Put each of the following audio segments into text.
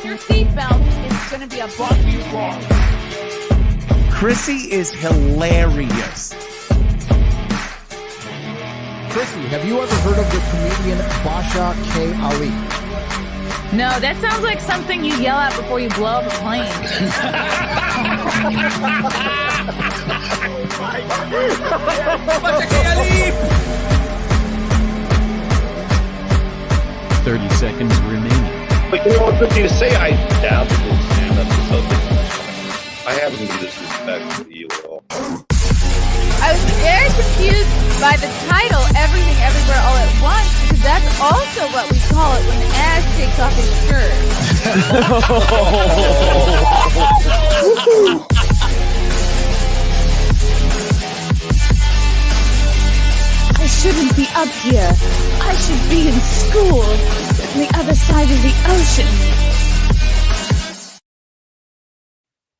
your seatbelt. It's going to be a bumpy ride. Chrissie is hilarious. Chrissie, have you ever heard of the comedian Basha K. Ali? No, that sounds like something you yell out before you blow up a plane. Basha K. Ali! 30 seconds remaining. But you know what, good to say I dabbled in stand-up or something. I haven't disrespected you at all. I was very confused by the title, Everything Everywhere All at Once, because that's also what we call it when Ash takes off his shirt. I shouldn't be up here. I should be in school on the other side of the ocean.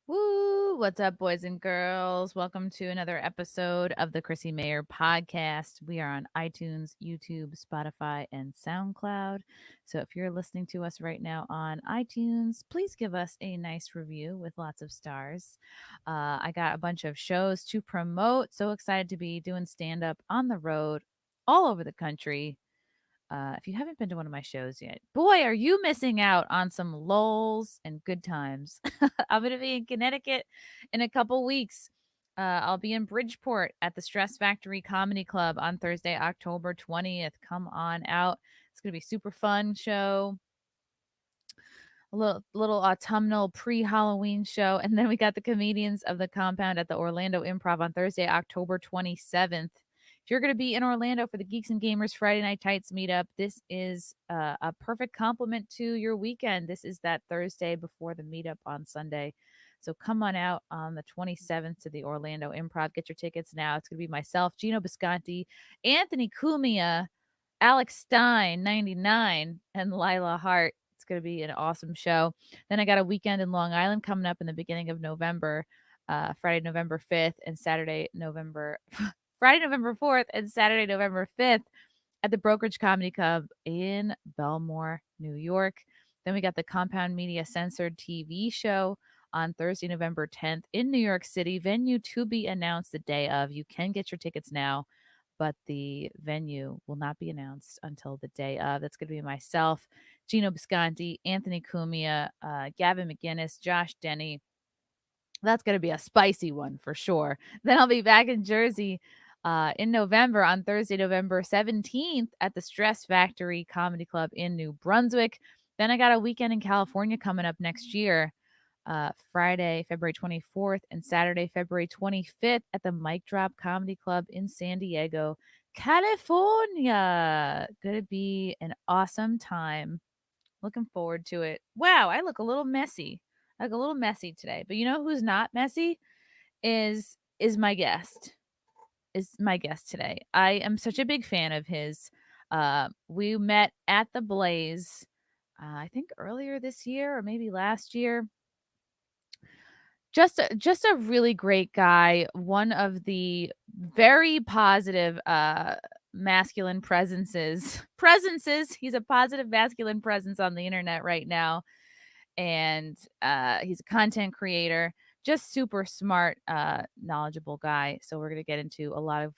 Woo! What's up, boys and girls? Welcome to another episode of the Chrissie Mayr podcast. We are on iTunes, YouTube, Spotify, and SoundCloud. So if you're listening to us right now on iTunes, please give us a nice review with lots of stars. I got a bunch of shows to promote. So excited to be doing stand-up on the road all over the country. If you haven't been to one of my shows yet, boy, are you missing out on some lulls and good times. I'm going to be in Connecticut in a couple weeks. I'll be in Bridgeport at the Stress Factory Comedy Club on Thursday, October 20th. Come on out. It's going to be a super fun show. A little autumnal pre-Halloween show. And then we got the Comedians of the Compound at the Orlando Improv on Thursday, October 27th. If you're going to be in Orlando for the Geeks and Gamers Friday Night Tights meetup, this is a perfect complement to your weekend. This is that Thursday before the meetup on Sunday. So come on out on the 27th to the Orlando Improv. Get your tickets now. It's going to be myself, Gino Bisconti, Anthony Cumia, Alex Stein, 99, and Lila Hart. It's going to be an awesome show. Then I got a weekend in Long Island coming up in the beginning of November, Friday, November 5th, and Friday, November 4th and Saturday, November 5th at the Brokerage Comedy Club in Belmore, New York. Then we got the Compound Media Censored TV show on Thursday, November 10th in New York City. Venue to be announced the day of. You can get your tickets now, but the venue will not be announced until the day of. That's going to be myself, Gino Bisconti, Anthony Cumia, Gavin McGinnis, Josh Denny. That's going to be a spicy one for sure. Then I'll be back in Jersey in November on Thursday, November 17th at the Stress Factory Comedy Club in New Brunswick. Then I got a weekend in California coming up next year, Friday, February 24th and Saturday, February 25th at the Mic Drop Comedy Club in San Diego, California. Going to be an awesome time. Looking forward to it. Wow, I look a little messy. Today. But you know who's not messy? Is my guest. Is my guest today. I am such a big fan of his. We met at the Blaze, I think earlier this year or maybe last year. Just a really great guy. One of the very positive masculine presences. He's a positive masculine presence on the internet right now. And he's a content creator. Just super smart, knowledgeable guy. So we're going to get into a lot of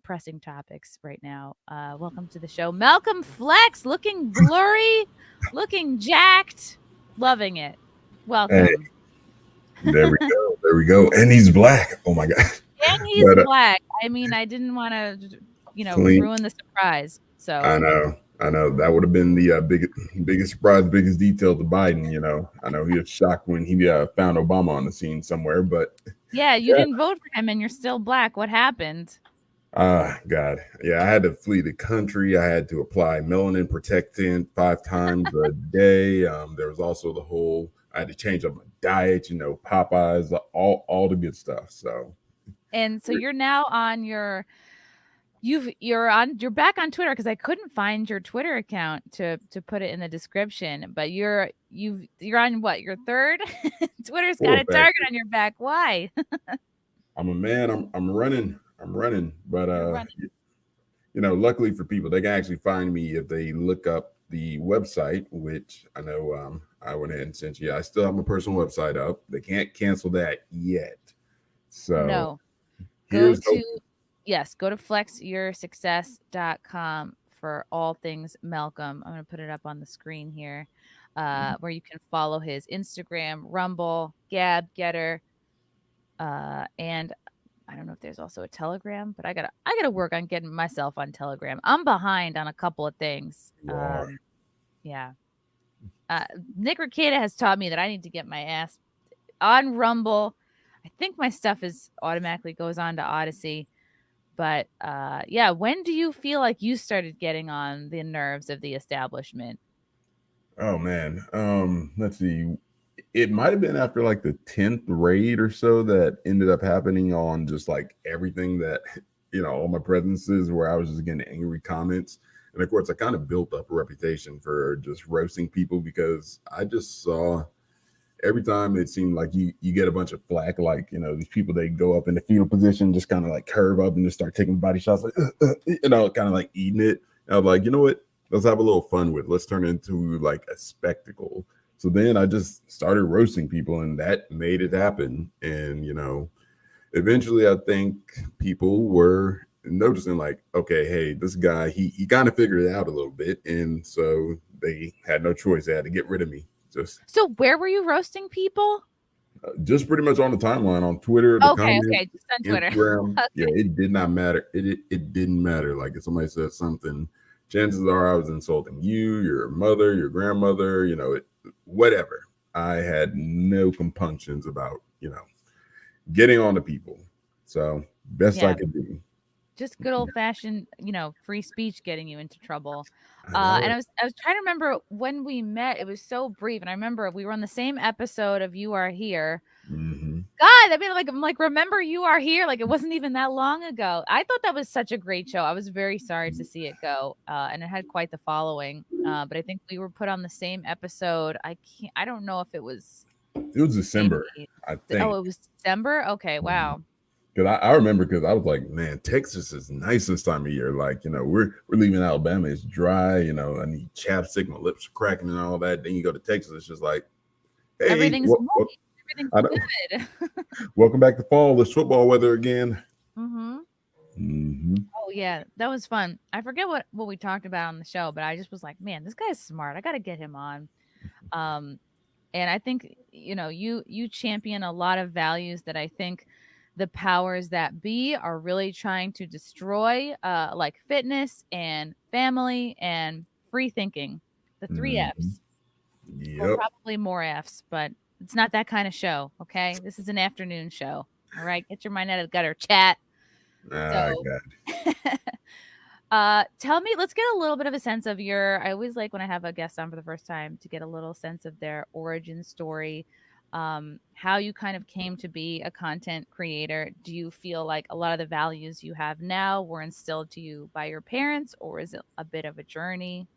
pressing topics right now. Welcome to the show. Malcolm Flex, looking blurry, looking jacked, loving it. Welcome. Hey, there we go. And he's black. Oh, my God. And he's black. I mean, I didn't want to, ruin the surprise. So I know. That would have been the biggest surprise, biggest detail to Biden. I know he was shocked when he found Obama on the scene somewhere, but yeah, you didn't vote for him and you're still black. What happened? God. Yeah, I had to flee the country. I had to apply melanin protectant 5 times a day. There was also I had to change up my diet, Popeyes, all the good stuff. So you're now on your you're back on Twitter because I couldn't find your Twitter account to put it in the description. But you're on what, your third? Twitter's got a target on your back. Why? I'm a man. I'm running. But luckily for people, they can actually find me if they look up the website, which I know I went ahead and sent you. I still have my personal website up. They can't cancel that yet. So No. Go here's to go to flexyoursuccess.com for all things Malcolm. I'm going to put it up on the screen here, where you can follow his Instagram, Rumble, Gab, Getter, and I don't know if there's also a Telegram, but I gotta work on getting myself on Telegram. I'm behind on a couple of things. Yeah. Nick Ricada has taught me that I need to get my ass on Rumble. I think my stuff is automatically goes on to Odyssey. But yeah, when do you feel like you started getting on the nerves of the establishment? Oh man. Let's see. It might have been after like the 10th raid or so that ended up happening on just like everything that, all my presences where I was just getting angry comments. And of course, I kind of built up a reputation for just roasting people because I just saw every time it seemed like you get a bunch of flack, like, these people, they go up in the fetal position, just kind of like curve up and just start taking body shots, like, kind of like eating it. And I was like, you know what? Let's have a little fun with it. Let's turn it into like a spectacle. So then I just started roasting people and that made it happen. And, eventually I think people were noticing like, okay, hey, this guy, he kind of figured it out a little bit. And so they had no choice. They had to get rid of me. So where were you roasting people? Just pretty much on the timeline, on Twitter, the comments, just on Twitter. Instagram. Okay. Yeah, it did not matter. It didn't matter. Like if somebody said something, chances are I was insulting you, your mother, your grandmother, whatever. I had no compunctions about, getting on to people. So best I could do. Just good old fashioned, free speech getting you into trouble. And I was trying to remember when we met. It was so brief, and I remember we were on the same episode of You Are Here. Mm-hmm. God, I mean, I'm like, remember You Are Here? Like it wasn't even that long ago. I thought that was such a great show. I was very sorry to see it go, and it had quite the following. But I think we were put on the same episode. I don't know if it was. It was December, I think. Oh, it was December. Okay, wow. Because I remember, because I was like, man, Texas is nice this time of year. Like, we're leaving Alabama, it's dry. I need chapstick, my lips are cracking and all that. Then you go to Texas, it's just like, hey, everything's good. Welcome back to fall. It's football weather again. Mm-hmm. Mm-hmm. Oh yeah, that was fun. I forget what we talked about on the show, but I just was like, man, this guy's smart. I got to get him on. And I think you champion a lot of values that I think the powers that be are really trying to destroy, like fitness and family and free thinking. The 3 F's. Yep. Well, probably more F's, but it's not that kind of show. Okay, this is an afternoon show. All right, get your mind out of the gutter, chat. Tell me, let's get a little bit of a sense of I always like when I have a guest on for the first time to get a little sense of their origin story, how you kind of came to be a content creator. Do you feel like a lot of the values you have now were instilled to you by your parents, or is it a bit of a journey?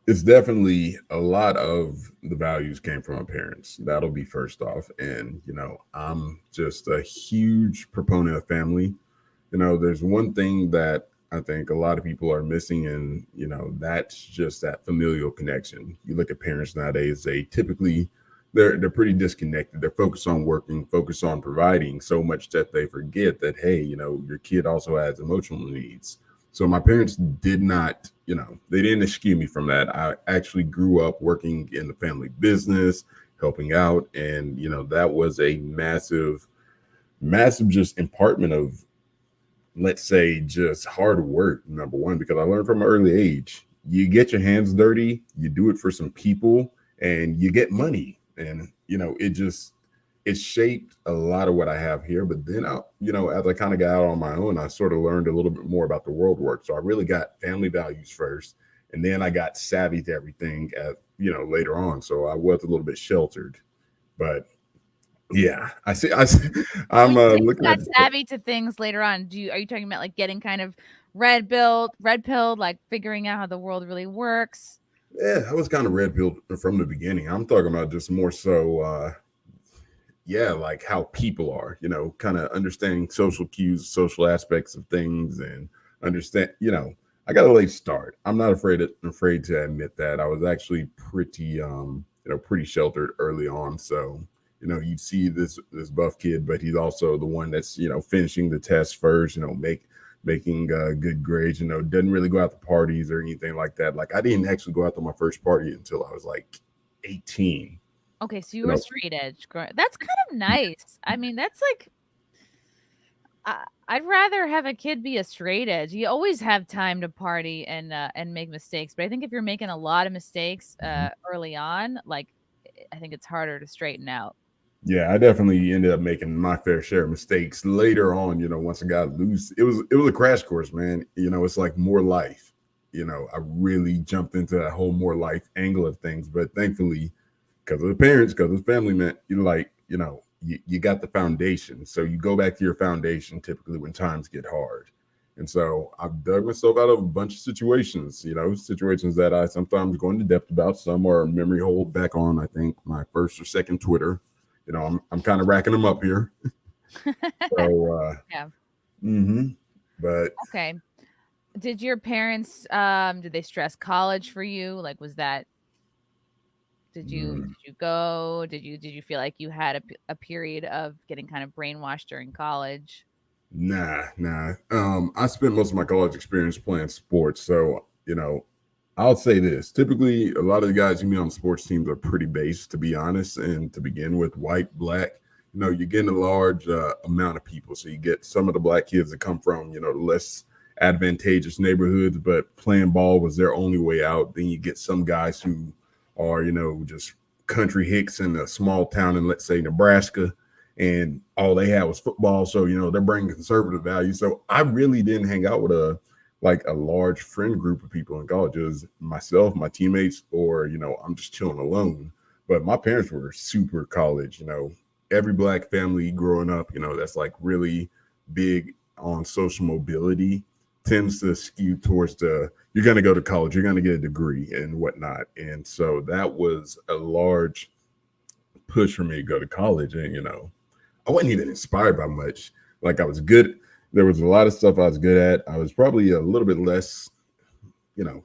It's definitely a lot of the values came from my parents. That'll be first off. And, I'm just a huge proponent of family. There's one thing that I think a lot of people are missing, and, that's just that familial connection. You look at parents nowadays, they typically, they're pretty disconnected. They're focused on working, focused on providing so much that they forget that, hey, your kid also has emotional needs. So my parents did not, they didn't excuse me from that. I actually grew up working in the family business, helping out. And, that was a massive just impartment of, let's say, just hard work, number one, because I learned from an early age. You get your hands dirty, you do it for some people, and you get money. And, it shaped a lot of what I have here. But then, as I kind of got out on my own, I sort of learned a little bit more about the world work. So I really got family values first, and then I got savvy to everything later on. So I was a little bit sheltered, but yeah, I'm looking at savvy to things later on. Are you talking about like getting kind of red pilled, like figuring out how the world really works? Yeah, I was kind of red pilled from the beginning. I'm talking about just more so, like how people are, kind of understanding social cues, social aspects of things, and understand, I got a late start. I'm not afraid to admit that. I was actually pretty sheltered early on. So, you see this buff kid, but he's also the one that's, finishing the test first, making good grades, doesn't really go out to parties or anything like that. Like I didn't actually go out to my first party until I was like 18. Okay, so you You were know, straight edge. That's kind of nice. I mean, that's like I'd rather have a kid be a straight edge. You always have time to party and make mistakes, but I think if you're making a lot of mistakes early on, like I think it's harder to straighten out. yeah, I definitely ended up making my fair share of mistakes later on. Once I got loose, it was a crash course, man. It's like more life. I really jumped into that whole more life angle of things, but thankfully, because of the parents, because of the family, man, you got the foundation. So you go back to your foundation typically when times get hard. And so I've dug myself out of a bunch of situations, situations that I sometimes go into depth about. Some are memory hold back on, I think, my first or second Twitter. I'm kind of racking them up here. So, Yeah. But Okay. Did your parents did they stress college for you? Like was that did you go? Did you feel like you had a period of getting kind of brainwashed during college? nah. I spent most of my college experience playing sports. So, I'll say this. Typically, a lot of the guys you meet on sports teams are pretty base, to be honest. And to begin with, white, black, you're getting a large amount of people. So you get some of the black kids that come from, the less advantageous neighborhoods, but playing ball was their only way out. Then you get some guys who are, just country hicks in a small town in, let's say, Nebraska, and all they had was football. So, they're bringing conservative values. So I really didn't hang out with a large friend group of people in college. It was myself, my teammates, or, I'm just chilling alone. But my parents were super college, every black family growing up, that's like really big on social mobility tends to skew towards you're going to go to college, you're going to get a degree and whatnot. And so that was a large push for me to go to college. And, I wasn't even inspired by much. Like I was good. There was a lot of stuff I was good at. I was probably a little bit less,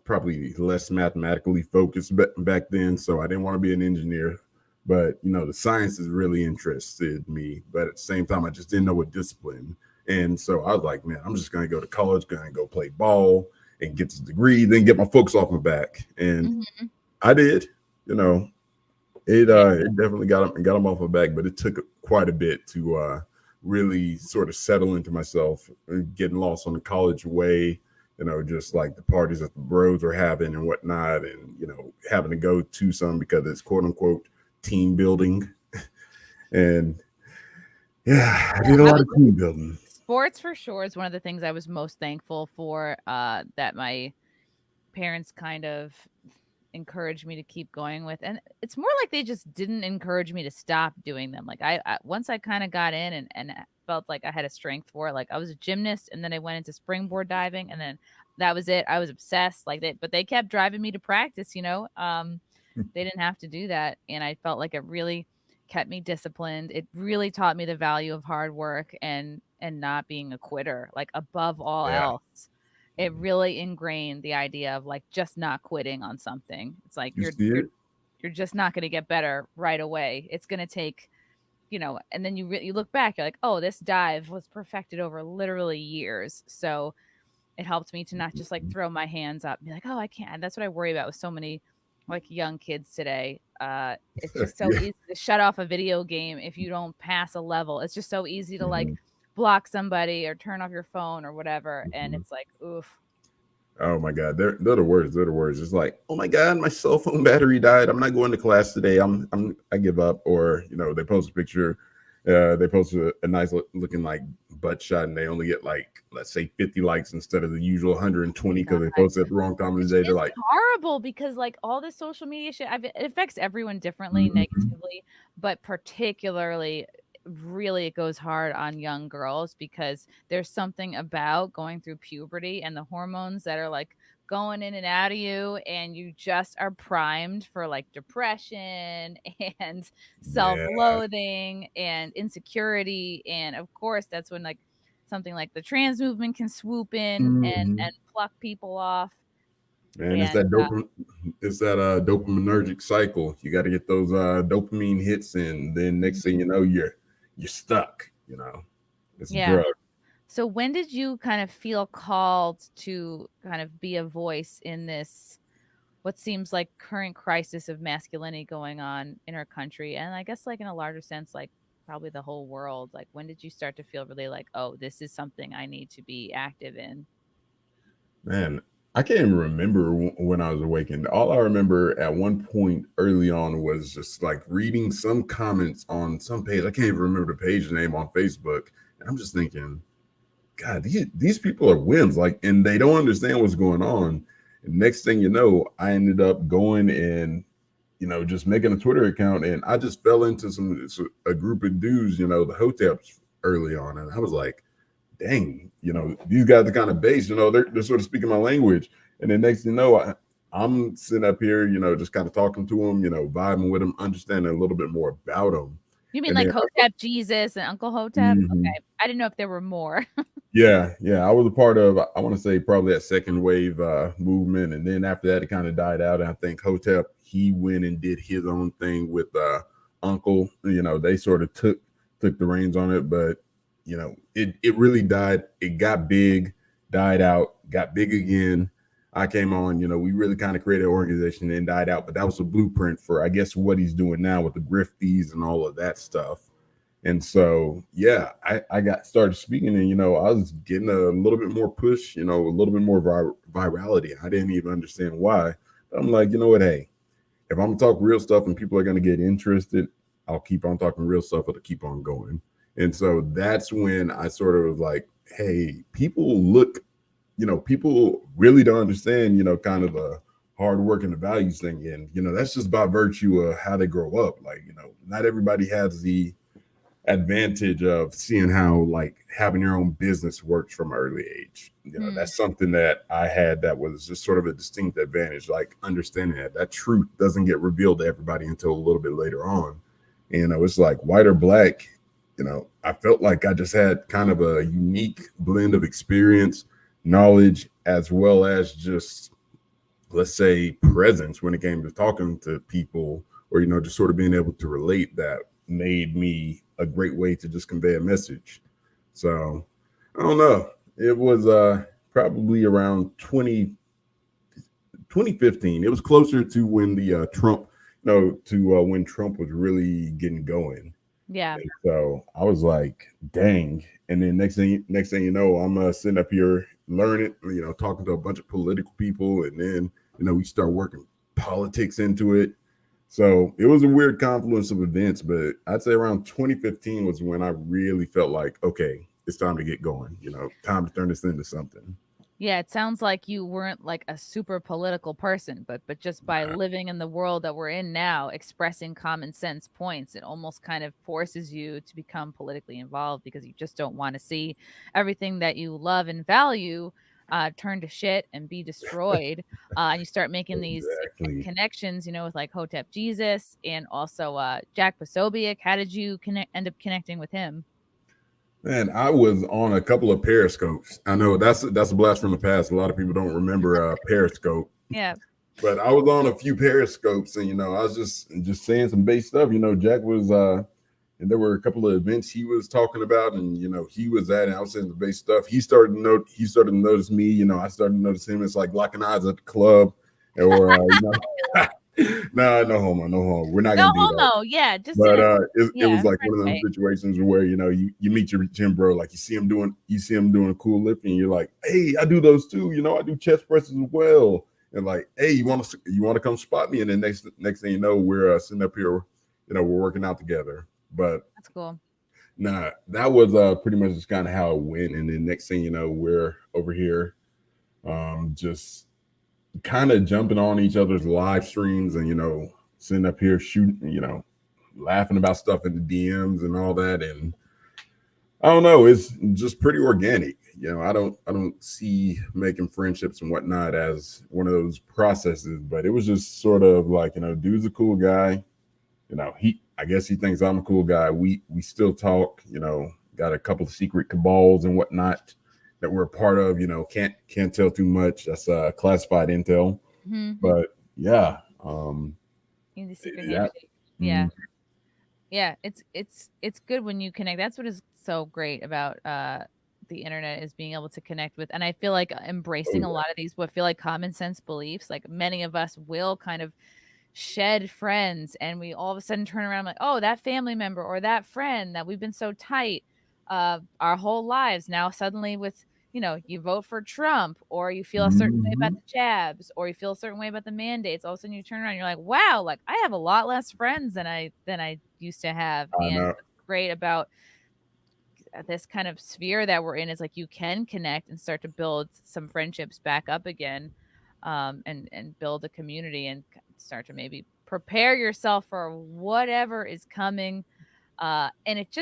probably less mathematically focused back then. So I didn't want to be an engineer. But, the sciences really interested me. But at the same time, I just didn't know what discipline. And so I was like, man, I'm just going to go to college, going to go play ball and get this degree, then get my focus off my back. And I did, it definitely got them off my back, but it took quite a bit to really sort of settle into myself, getting lost on the college way, just like the parties that the bros are having and whatnot, and, having to go to some because it's quote unquote team building. And yeah, I did a lot of team building. Sports for sure is one of the things I was most thankful for that my parents kind of encouraged me to keep going with, and it's more like they just didn't encourage me to stop doing them. Like I once I kind of got in and felt like I had a strength for it. Like I was a gymnast and then I went into springboard diving and then that was it. I was obsessed but they kept driving me to practice, they didn't have to do that, and I felt like it really kept me disciplined. It really taught me the value of hard work and not being a quitter, like above all else. It really ingrained the idea of like just not quitting on something. It's like you're just not going to get better right away. It's going to take, and then you look back, you're like, oh, this dive was perfected over literally years. So it helped me to not just like throw my hands up and be like, oh, I can't. That's what I worry about with so many like young kids today. It's just so easy to shut off a video game if you don't pass a level. It's just so easy to like block somebody or turn off your phone or whatever. And it's like, oof. Oh my God, they're the words. They're the words. It's like, oh my God, my cell phone battery died. I'm not going to class today. I give up. Or they post a picture. They post a nice looking like butt shot, and they only get like, let's say 50 likes instead of the usual 120 because they posted at the wrong time of the day. They're like horrible because like all this social media shit, it affects everyone differently, negatively, but particularly really it goes hard on young girls because there's something about going through puberty and the hormones that are like going in and out of you, and you just are primed for like depression and self-loathing and insecurity. And of course that's when like something like the trans movement can swoop in Mhm. and pluck people off. And it's And that dopaminergic cycle. You got to get those dopamine hits in. Then next thing you know, you're stuck. You know, it's a yeah. drug. So when did you kind of feel called to kind of be a voice in this, what seems like current crisis of masculinity going on in our country? And I guess like in a larger sense, like probably the whole world. Like when did you start to feel really like, oh, this is something I need to be active in? Man, I can't even remember when I was awakened. All I remember at one point early on was just like reading some comments on some page. I can't even remember the page name on Facebook. And I'm just thinking, God, these people are wimps. Like, and they don't understand what's going on. And next thing you know, I ended up going and, you know, just making a Twitter account, and I just fell into a group of dudes, you know, the Hoteps early on, and I was like, dang, you know, these guys are kind of base, you know, they're sort of speaking my language. And then next thing you know, I'm sitting up here, you know, just kind of talking to them, you know, vibing with them, understanding a little bit more about them. You mean And like then, Hotep Jesus and Uncle Hotep? Mhm. Okay. I didn't know if there were more. Yeah, I was a part of, I want to say probably that second wave movement. And then after that, it kind of died out. And I think Hotep, he went and did his own thing with Uncle, you know, they sort of took the reins on it, but you know, it really died. It got big, died out, got big again. I came on, you know, we really kind of created an organization and died out, but that was a blueprint for, I guess, what he's doing now with the grifties and all of that stuff. And so, yeah, I got started speaking, and, you know, I was getting a little bit more push, you know, a little bit more virality. I didn't even understand why. But I'm like, you know what? Hey, if I'm gonna talk real stuff and people are gonna get interested, I'll keep on talking real stuff. It'll keep on going. And so that's when I sort of was like, hey, people look, you know, people really don't understand, you know, kind of the hard work and the values thing. And, you know, that's just by virtue of how they grow up. Like, you know, not everybody has the advantage of seeing how like having your own business works from an early age. You know, that's something that I had that was just sort of a distinct advantage, like understanding that truth doesn't get revealed to everybody until a little bit later on. And, you know, it's like white or black, you know, I felt like I just had kind of a unique blend of experience, knowledge, as well as just, let's say, presence when it came to talking to people, or, you know, just sort of being able to relate, that made me a great way to just convey a message. So I don't know. It was probably around 2015. It was closer to when the Trump, when Trump was really getting going. Yeah. And so I was like, dang. And then next thing you know, I'm sitting up here learning, you know, talking to a bunch of political people, and then, you know, we start working politics into it. So it was a weird confluence of events, but I'd say around 2015 was when I really felt like, okay, it's time to get going, you know, time to turn this into something. Yeah, it sounds like you weren't like a super political person, but just by living in the world that we're in now, expressing common sense points, it almost kind of forces you to become politically involved, because you just don't want to see everything that you love and value turn to shit and be destroyed. And you start making these Exactly. connections, you know, with like Hotep Jesus and also Jack Posobiec. How did you end up connecting with him? Man, I was on a couple of Periscopes. I know that's a blast from the past. A lot of people don't remember Periscope. Yeah. But I was on a few Periscopes, and, you know, I was just saying some base stuff. You know, Jack was and there were a couple of events he was talking about, and, you know, he was at, and I was saying the base stuff. He started to notice me. You know, I started to notice him. It's like locking eyes at the club, or you know. No homo. We're not No gonna do that. homo. Yeah, just But yeah, it was like one of friendly. those situations where, you know, you meet your gym bro, like you see him doing a cool lift, and you're like, hey, I do those too. You know, I do chest presses as well. And like, hey, you want to come spot me? And then next thing you know, we're sitting up here, you know, we're working out together. But That's cool. nah, that was pretty much just kind of how it went. And then next thing you know, we're over here, just kind of jumping on each other's live streams, and, you know, sitting up here shooting, you know, laughing about stuff in the DMs and all that. And I don't know, it's just pretty organic. You know, I don't see making friendships and whatnot as one of those processes, but it was just sort of like, you know, dude's a cool guy. You know, I guess he thinks I'm a cool guy. We still talk, you know, got a couple of secret cabals and whatnot that we're a part of. Can't tell too much. That's classified intel. Mm-hmm. But yeah, In the secret yeah. neighborhood. Yeah, it's good when you connect. That's what is so great about the internet, is being able to connect with. And I feel like embracing a lot of these what feel like common sense beliefs. Like many of us will kind of shed friends, and we all of a sudden turn around like, oh, that family member or that friend that we've been so tight our whole lives, now suddenly with you vote for Trump, or you feel a certain way about the jabs, or you feel a certain way about the mandates. All of a sudden you turn around and you're like, wow, like I have a lot less friends than I used to have. I And know. what's great about this kind of sphere that we're in is like you can connect and start to build some friendships back up again, and build a community and start to maybe prepare yourself for whatever is coming. And it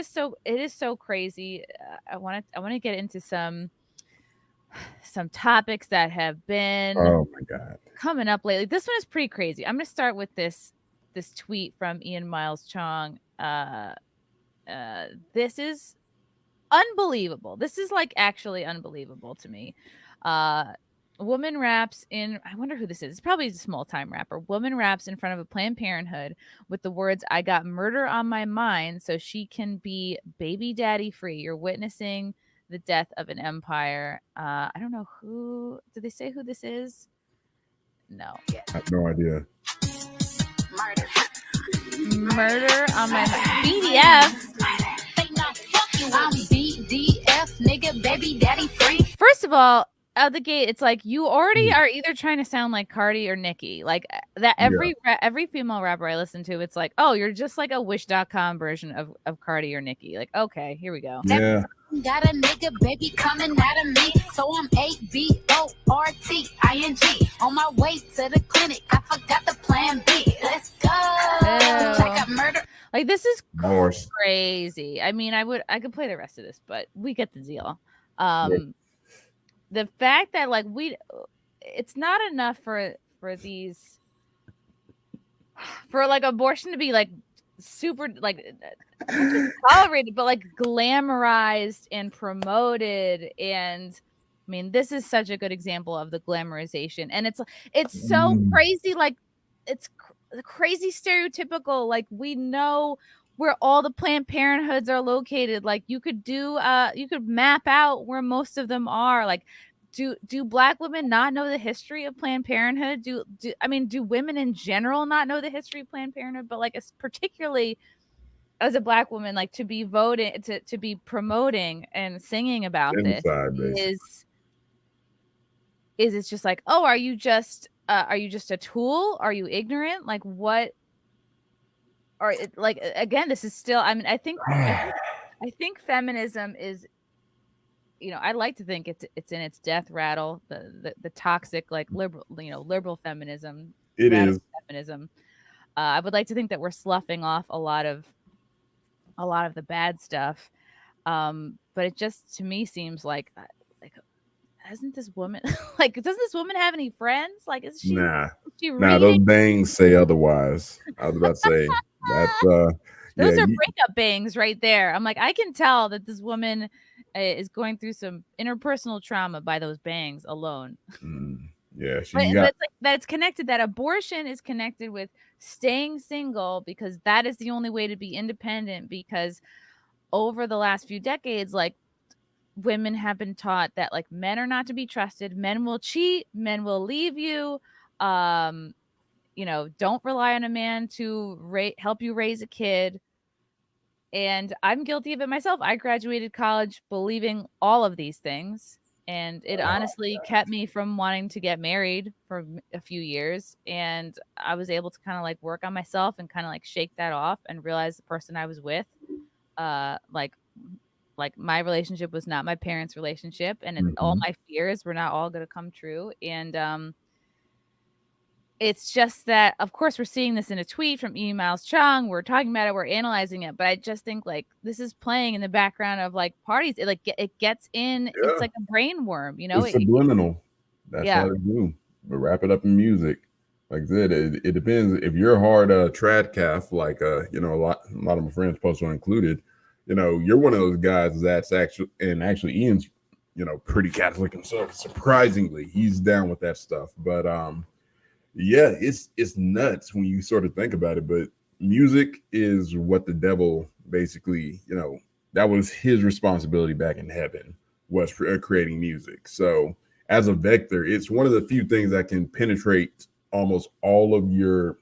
is so crazy. I want to get into some topics that have been Oh my God. coming up lately. This one is pretty crazy. I'm going to start with this tweet from Ian Miles Chong. This is unbelievable. This is like actually unbelievable to me. Woman raps in, I wonder who this is. It's probably a small time rapper. Woman raps in front of a Planned Parenthood with the words, "I got murder on my mind so she can be baby daddy free." You're witnessing the death of an empire. I don't know who, did they say who this is? No. I have no idea. Murder on my mind. BDF. I'm BDF, nigga, baby daddy free. First of all, out the gate, it's like you already are either trying to sound like Cardi or Nicki. Like that every female rapper I listen to, it's like, oh, you're just like a Wish.com version of Cardi or Nicki. Like, okay, here we go. Yeah. Got a nigga baby coming out of me, so I'm ABORTING on my way to the clinic. I forgot the plan B. Let's go. Check out murder. Like this is Horse. crazy. I mean, I could play the rest of this, but we get the deal. The fact that like it's not enough for these, for like abortion to be like super like tolerated, but like glamorized and promoted. And I mean, this is such a good example of the glamorization, and it's so crazy. Like it's crazy stereotypical. Like we know where all the Planned Parenthoods are located. Like you could map out where most of them are. Like do Black women not know the history of Planned Parenthood? Do women in general not know the history of Planned Parenthood? But like it's particularly as a Black woman, like to be voting, to be promoting and singing about this is it's just like, oh, are you just a tool? Are you ignorant? Like what? Or like again, this is still. I mean, I think feminism is. I like to think it's in its death rattle, the toxic like liberal feminism. It is feminism. I would like to think that we're sloughing off a lot of the bad stuff, but it just to me seems like hasn't this woman like doesn't this woman have any friends? Like is she? Nah. Is she Nah, those bangs say otherwise. I was about to say that's those are breakup bangs right there. I'm like, I can tell that this woman is going through some interpersonal trauma by those bangs alone. Yeah, but it's like that it's connected, that abortion is connected with staying single because that is the only way to be independent, because over the last few decades, like women have been taught that like men are not to be trusted, men will cheat, men will leave you, don't rely on a man to help you raise a kid. And I'm guilty of it myself. I graduated college believing all of these things, and it honestly kept me from wanting to get married for a few years. And I was able to kind of like work on myself and kind of like shake that off and realize the person I was with, like my relationship was not my parents' relationship, and all my fears were not all going to come true. And it's just that, of course, we're seeing this in a tweet from Ian Miles Chong. We're talking about it, we're analyzing it, but I just think like this is playing in the background of like parties. It gets in. Yeah. It's like a brain worm, It's subliminal. That's how they do. But wrap it up in music. Like I said, it depends. If you're a hard trad calf, like a lot of my friends, Postal included, you're one of those guys that's actually Ian's, pretty Catholic himself. Surprisingly, he's down with that stuff. But yeah, it's nuts when you sort of think about it. But music is what the devil basically, that was his responsibility back in heaven, was creating music. So as a vector, it's one of the few things that can penetrate almost all of your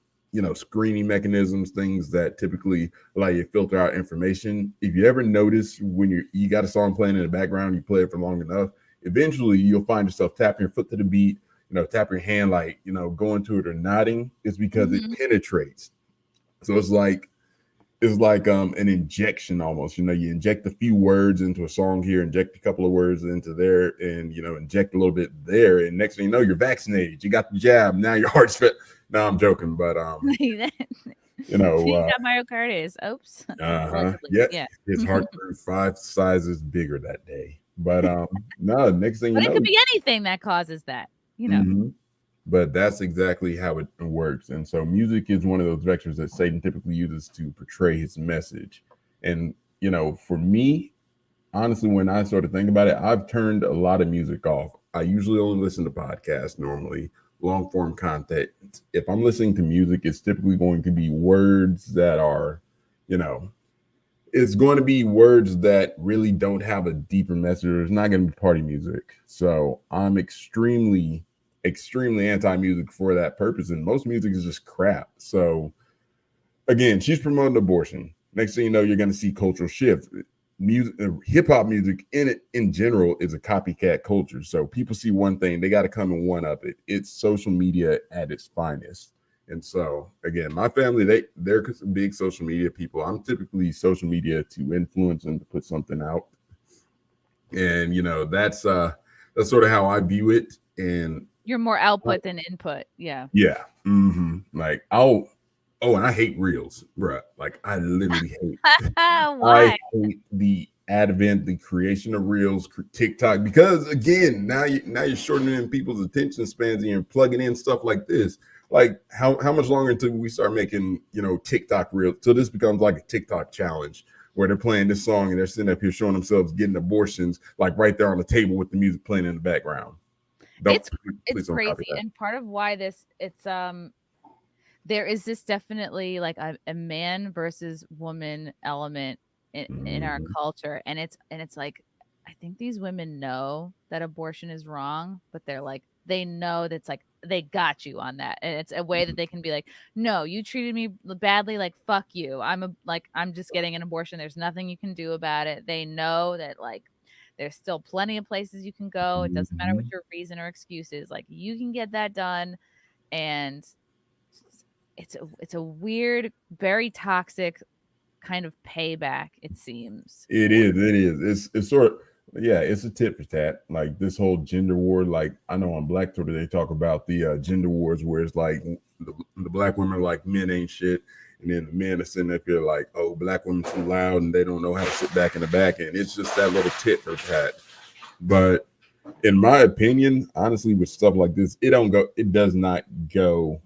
screening mechanisms, things that typically allow you to filter out information. If you ever notice when you got a song playing in the background, you play it for long enough, eventually you'll find yourself tapping your foot to the beat, tap your hand, like, going to it or nodding. It's because it penetrates. So it's like an injection almost. You inject a few words into a song here, inject a couple of words into there, and inject a little bit there, and next thing you know, you're vaccinated. You got the jab. Now your heart's fit. No, I'm joking, but myocarditis. Oops. Yeah. His heart grew 5 sizes bigger that day. But no, next thing but you know, it could be anything that causes that. But that's exactly how it works. And so music is one of those vectors that Satan typically uses to portray his message. And, for me, honestly, when I sort of think about it, I've turned a lot of music off. I usually only listen to podcasts normally, long form content. If I'm listening to music, it's typically going to be words that are, it's going to be words that really don't have a deeper message. It's not going to be party music. So I'm extremely anti-music for that purpose, and most music is just crap. So again, she's promoting abortion. Next thing you know, you're going to see cultural shift. Music, hip-hop music in general is a copycat culture. So people see one thing, they got to come and one up it. It's social media at its finest. And so again, my family, they're big social media people. I'm typically social media to influence and to put something out. And that's sort of how I view it. And you're more output than input. Yeah. Yeah. Like, and I hate reels, bruh. Like, I literally hate. Why? I hate the advent, the creation of reels, TikTok, because again, now you're shortening people's attention spans and you're plugging in stuff like this. Like, how much longer until we start making TikTok reels? Till this becomes like a TikTok challenge where they're playing this song and they're sitting up here showing themselves getting abortions, like right there on the table with the music playing in the background. It's crazy, and part of why there is this definitely like a man versus woman element in our culture, and it's like, I think these women know that abortion is wrong, but they know that's like they got you on that, and it's a way that they can be like, no, you treated me badly, like fuck you, I'm just getting an abortion, there's nothing you can do about it. They know that like there's still plenty of places you can go. It doesn't matter what your reason or excuse is. Like, you can get that done. And it's a weird, very toxic kind of payback, it seems. It is. It's sort of, it's a tit for tat. Like this whole gender war. Like, I know on Black Twitter, they talk about the gender wars where it's like the black women are like, men ain't shit. And then the men are sitting up here like, oh, black women too loud and they don't know how to sit back in the back. And it's just that little tit for tat. But in my opinion, honestly, with stuff like this, it does not go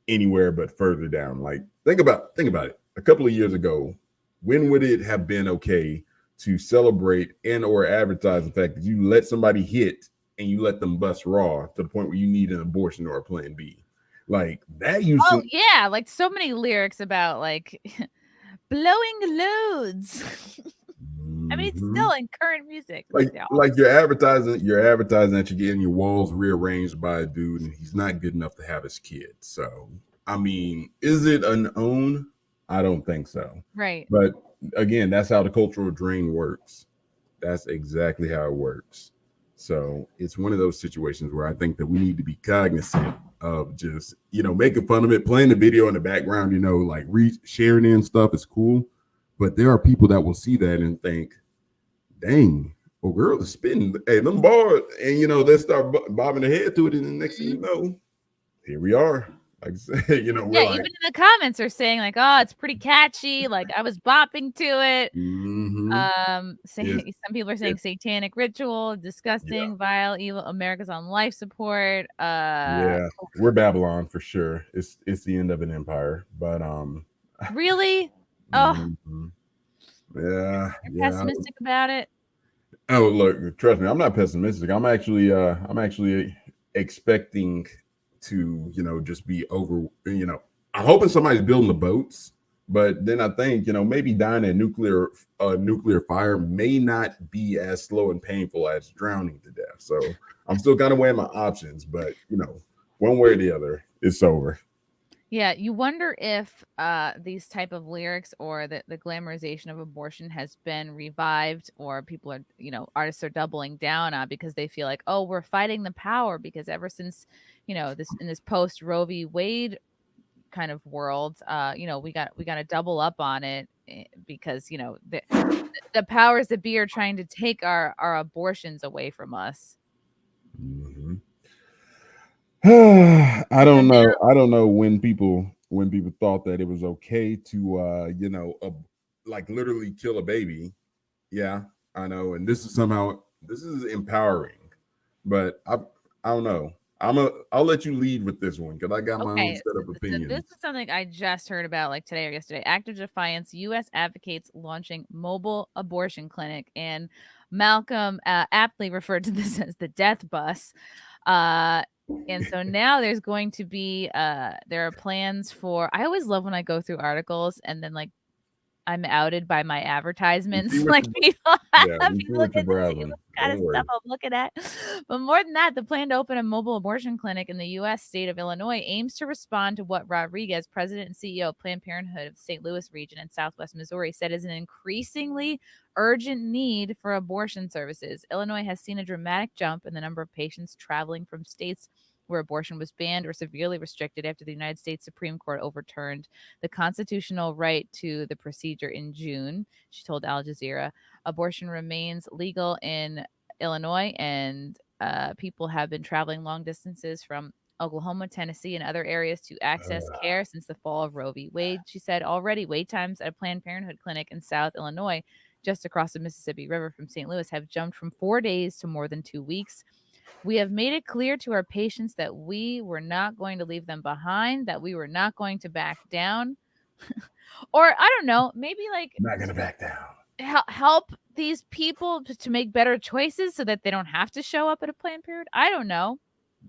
anywhere but further down. Like, think about it. A couple of years ago, when would it have been okay to celebrate and or advertise the fact that you let somebody hit and you let them bust raw to the point where you need an abortion or a plan B? Like that used to, yeah, like so many lyrics about like blowing loads. I mean, it's still in current music. Like you're advertising that you're getting your walls rearranged by a dude and he's not good enough to have his kid. So, I mean, is it an own? I don't think so. Right. But again, that's how the cultural drain works. That's exactly how it works. So it's one of those situations where I think that we need to be cognizant of just, making fun of it, playing the video in the background, like sharing it and stuff is cool. But there are people that will see that and think, dang, well, girl is spitting, hey, them bars, and they start bobbing their head to it, and the next thing you know, here we are. Like I said, we're even in the comments are saying like, oh, it's pretty catchy. Like I was bopping to it. Some people are saying satanic ritual, disgusting, vile, evil. America's on life support. We're Babylon for sure. It's the end of an empire, but really, oh. Yeah, You're yeah. pessimistic about it. Oh, look, trust me, I'm not pessimistic. I'm actually expecting to, just be over, I'm hoping somebody's building the boats, but then I think, maybe dying in nuclear fire may not be as slow and painful as drowning to death. So I'm still kind of weighing my options, but one way or the other, it's over. Yeah, you wonder if these type of lyrics or the glamorization of abortion has been revived, or people are, artists are doubling down on because they feel like, oh, we're fighting the power, because ever since, this in this post Roe v. Wade kind of world, we got to double up on it, because the powers that be are trying to take our abortions away from us. Mhm. I don't know. I don't know when people thought that it was okay to like literally kill a baby. Yeah, I know. And this is empowering. But I don't know. I'll let you lead with this one because I got my own Okay, set of so this opinions. is something I just heard about like today or yesterday. Act of Defiance, U.S. advocates launching mobile abortion clinic, and Malcolm aptly referred to this as the death bus. And so now there's going to be there are plans for. I always love when I go through articles and then like I'm outed by my We see advertisements. what Like you people, Yeah, we see people what you're get to see what browsing. kind Don't of stuff worry. I'm looking at. But more than that, the plan to open a mobile abortion clinic in the U.S. state of Illinois aims to respond to what Rodriguez, president and CEO of Planned Parenthood of St. Louis region in Southwest Missouri, said is an increasingly urgent need for abortion services. Illinois has seen a dramatic jump in the number of patients traveling from states where abortion was banned or severely restricted after the United States Supreme Court overturned the constitutional right to the procedure in June. She told Al Jazeera abortion remains legal in Illinois, and people have been traveling long distances from Oklahoma, Tennessee, and other areas to access care since the fall of Roe v. Wade. She said already wait times at a Planned Parenthood clinic in South Illinois, just across the Mississippi River from St. Louis, have jumped from 4 days to more than 2 weeks. We have made it clear to our patients that we were not going to leave them behind, that we were not going to back down. Or I don't know, maybe like I'm not gonna back down. help these people to make better choices so that they don't have to show up at a Planned Parenthood. I don't know.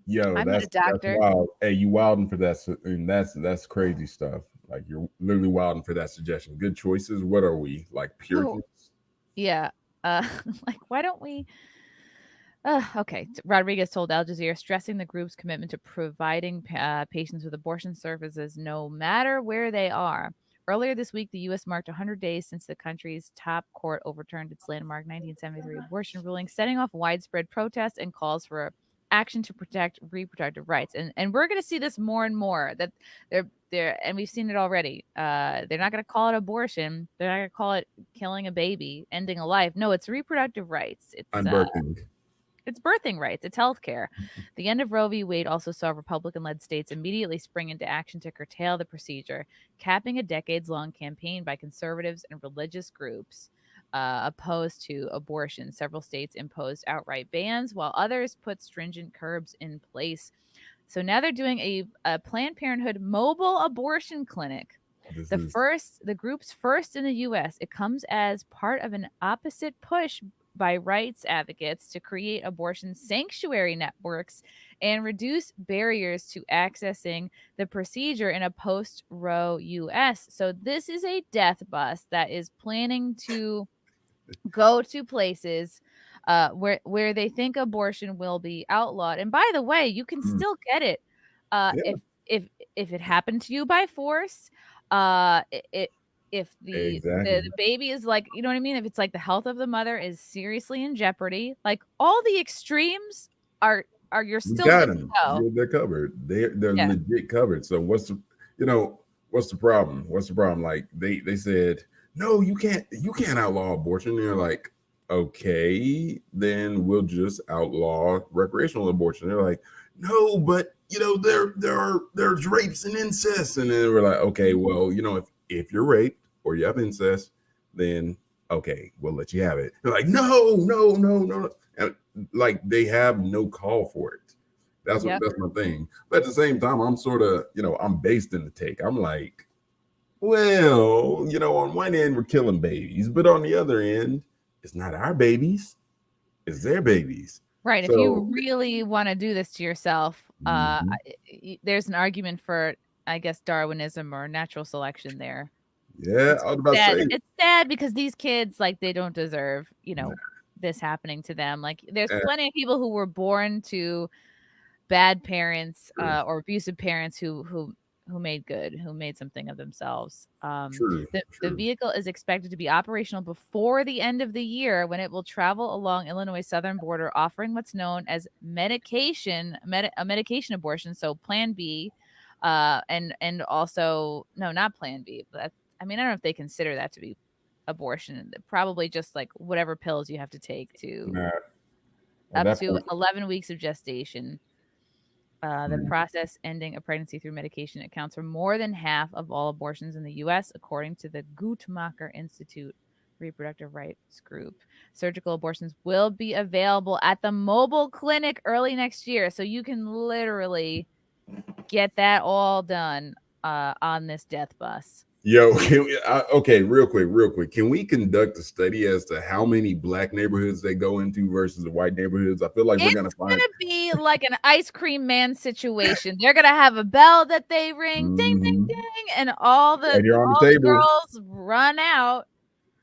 Yo, I'm not a that's doctor. wild. Hey, you wilding for that, and that's crazy stuff. Like you're literally wilding for that suggestion. Good choices. What are we like, Puritans? Yeah. Like, why don't we? Okay. Rodriguez told Al Jazeera, stressing the group's commitment to providing patients with abortion services no matter where they are. Earlier this week, the U.S. marked 100 days since the country's top court overturned its landmark 1973 abortion ruling, setting off widespread protests and calls for action to protect reproductive rights. And we're going to see this more and more, that they're and we've seen it already. They're not going to call it abortion. They're not going to call it killing a baby, ending a life. No, it's reproductive rights. I'm birthing. It's birthing rights. It's healthcare. The end of Roe v. Wade also saw Republican-led states immediately spring into action to curtail the procedure, capping a decades-long campaign by conservatives and religious groups opposed to abortion. Several states imposed outright bans, while others put stringent curbs in place. So now they're doing a Planned Parenthood mobile abortion clinic. The group's first in the U.S. It comes as part of an opposite push by rights advocates to create abortion sanctuary networks and reduce barriers to accessing the procedure in a post-Roe U.S. So this is a death bus that is planning to go to places where they think abortion will be outlawed. And by the way, you can still get it Yeah. if it happened to you by force. If the Exactly. baby is like, you know what I mean? If it's like the health of the mother is seriously in jeopardy, like all the extremes are you're We still got good to them. go. They're covered. They're Yeah. legit covered. So what's the problem? What's the problem? Like they said, no, you can't outlaw abortion. They're like, okay, then we'll just outlaw recreational abortion. They're like, no, but there's rapes and incest. And then we're like, okay, well, if you're raped or you have incest, then okay, we'll let you have it. They're like, no. And like they have no call for it. That's Yep. that's my thing. But at the same time, I'm sort of, I'm based in the take. I'm like, Well, on one end we're killing babies, but on the other end, it's not our babies, it's their babies. Right. If you So, really want to do this to yourself, mhm. there's an argument for, I guess, Darwinism or natural selection there. Yeah, It's I was about to sad. say, It's sad because these kids, like, they don't deserve, nah, this happening to them. Like, there's eh, plenty of people who were born to bad parents true, or abusive parents who made something of themselves. true, The true. vehicle is expected to be operational before the end of the year, when it will travel along Illinois' southern border, offering what's known as a medication abortion. So Plan B, and also, no, not Plan B. But I mean, I don't know if they consider that to be abortion. Probably just like whatever pills you have to take to Nah, at up that to point, 11 weeks of gestation. The mm, process ending a pregnancy through medication accounts for more than half of all abortions in the U.S., according to the Guttmacher Institute Reproductive Rights Group. Surgical abortions will be available at the mobile clinic early next year, so you can literally get that all done on this death bus. yo, okay, real quick. Can we conduct a study as to how many black neighborhoods they go into versus the white neighborhoods? I feel like we're gonna It's find. gonna be like an ice cream man situation. They're gonna have a bell that they ring, ding, ding, Mhm. ding, and all Right here on the the table, girls run out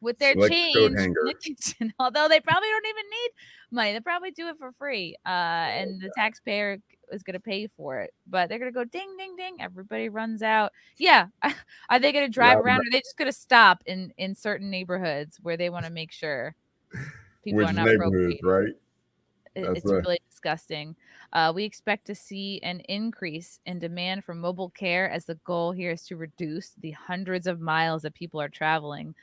with their select the coat change from the hanger. kitchen. Although they probably don't even need money, they probably do it for free, and the taxpayer is gonna pay for it. But they're gonna go ding, ding, ding. Everybody runs out. Yeah, are they gonna drive around? Or are they just gonna stop in certain neighborhoods where they want to make sure people Which are not neighborhoods, procreating? right? That's It's really disgusting. We expect to see an increase in demand for mobile care, as the goal here is to reduce the hundreds of miles that people are traveling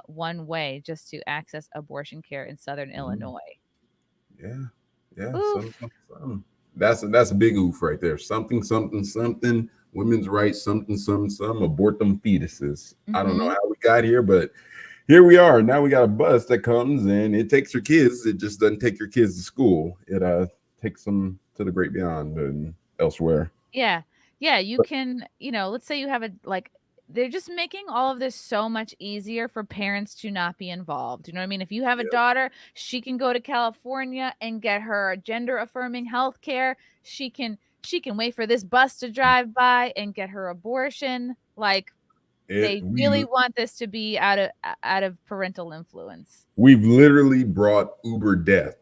one way just to access abortion care in southern Illinois. yeah, yeah. Oof. Something. That's a big oof right there. Something. Women's rights. Something. Abort them fetuses. I don't know Hmm. how we got here, but here we are. Now we got a bus that comes and it takes your kids. It just doesn't take your kids to school. It takes them to the great beyond and elsewhere. Yeah. Yeah. You can, let's say you have they're just making all of this so much easier for parents to not be involved. You know what I mean? If you have a Yep. daughter, she can go to California and get her gender affirming health care. She can wait for this bus to drive by and get her abortion. Like, It they really want this to be out of parental influence. we've literally brought Uber death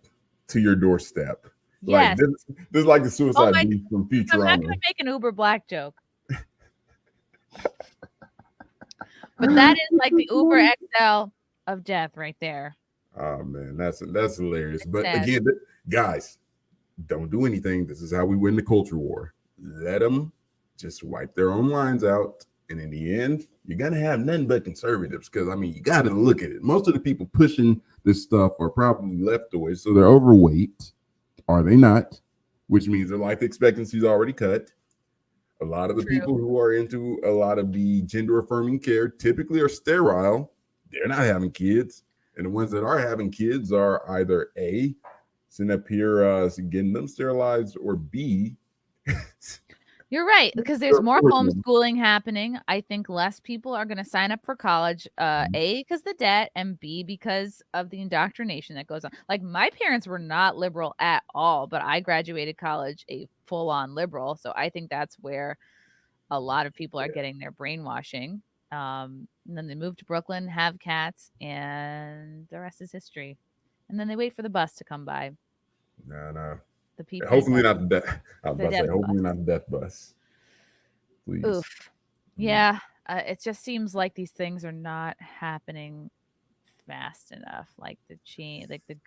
to your doorstep. Like Yes. this is like the Oh suicide my, beast from I'm not gonna Futurama. make an Uber Black joke. But that is like the Uber XL of death right there. Oh man, that's hilarious. It's But sad. again, guys, don't do anything. This is how we win the culture war. Let them just wipe their own lines out, and in the end, you're gonna have nothing but conservatives. Because I mean, you got to look at it. Most of the people pushing this stuff are probably leftoids, so they're overweight. Are they not? Which means their life expectancy is already cut. A lot of the True. people who are into a lot of the gender affirming care typically are sterile. They're not having kids. And the ones that are having kids are either A, sitting up here getting them sterilized, or B, You're right, because there's more homeschooling happening. I think less people are going to sign up for college, A, because the debt, and B, because of the indoctrination that goes on. Like, my parents were not liberal at all, but I graduated college a full-on liberal. So I think that's where a lot of people are getting their brainwashing. And then they move to Brooklyn, have cats, and the rest is history. And then they wait for the bus to come by. no. The people's Hopefully bus. not the death. I was The about to say, death hopefully bus. not the death bus. Please. Oof. Yeah, it just seems like these things are not happening fast enough. Like the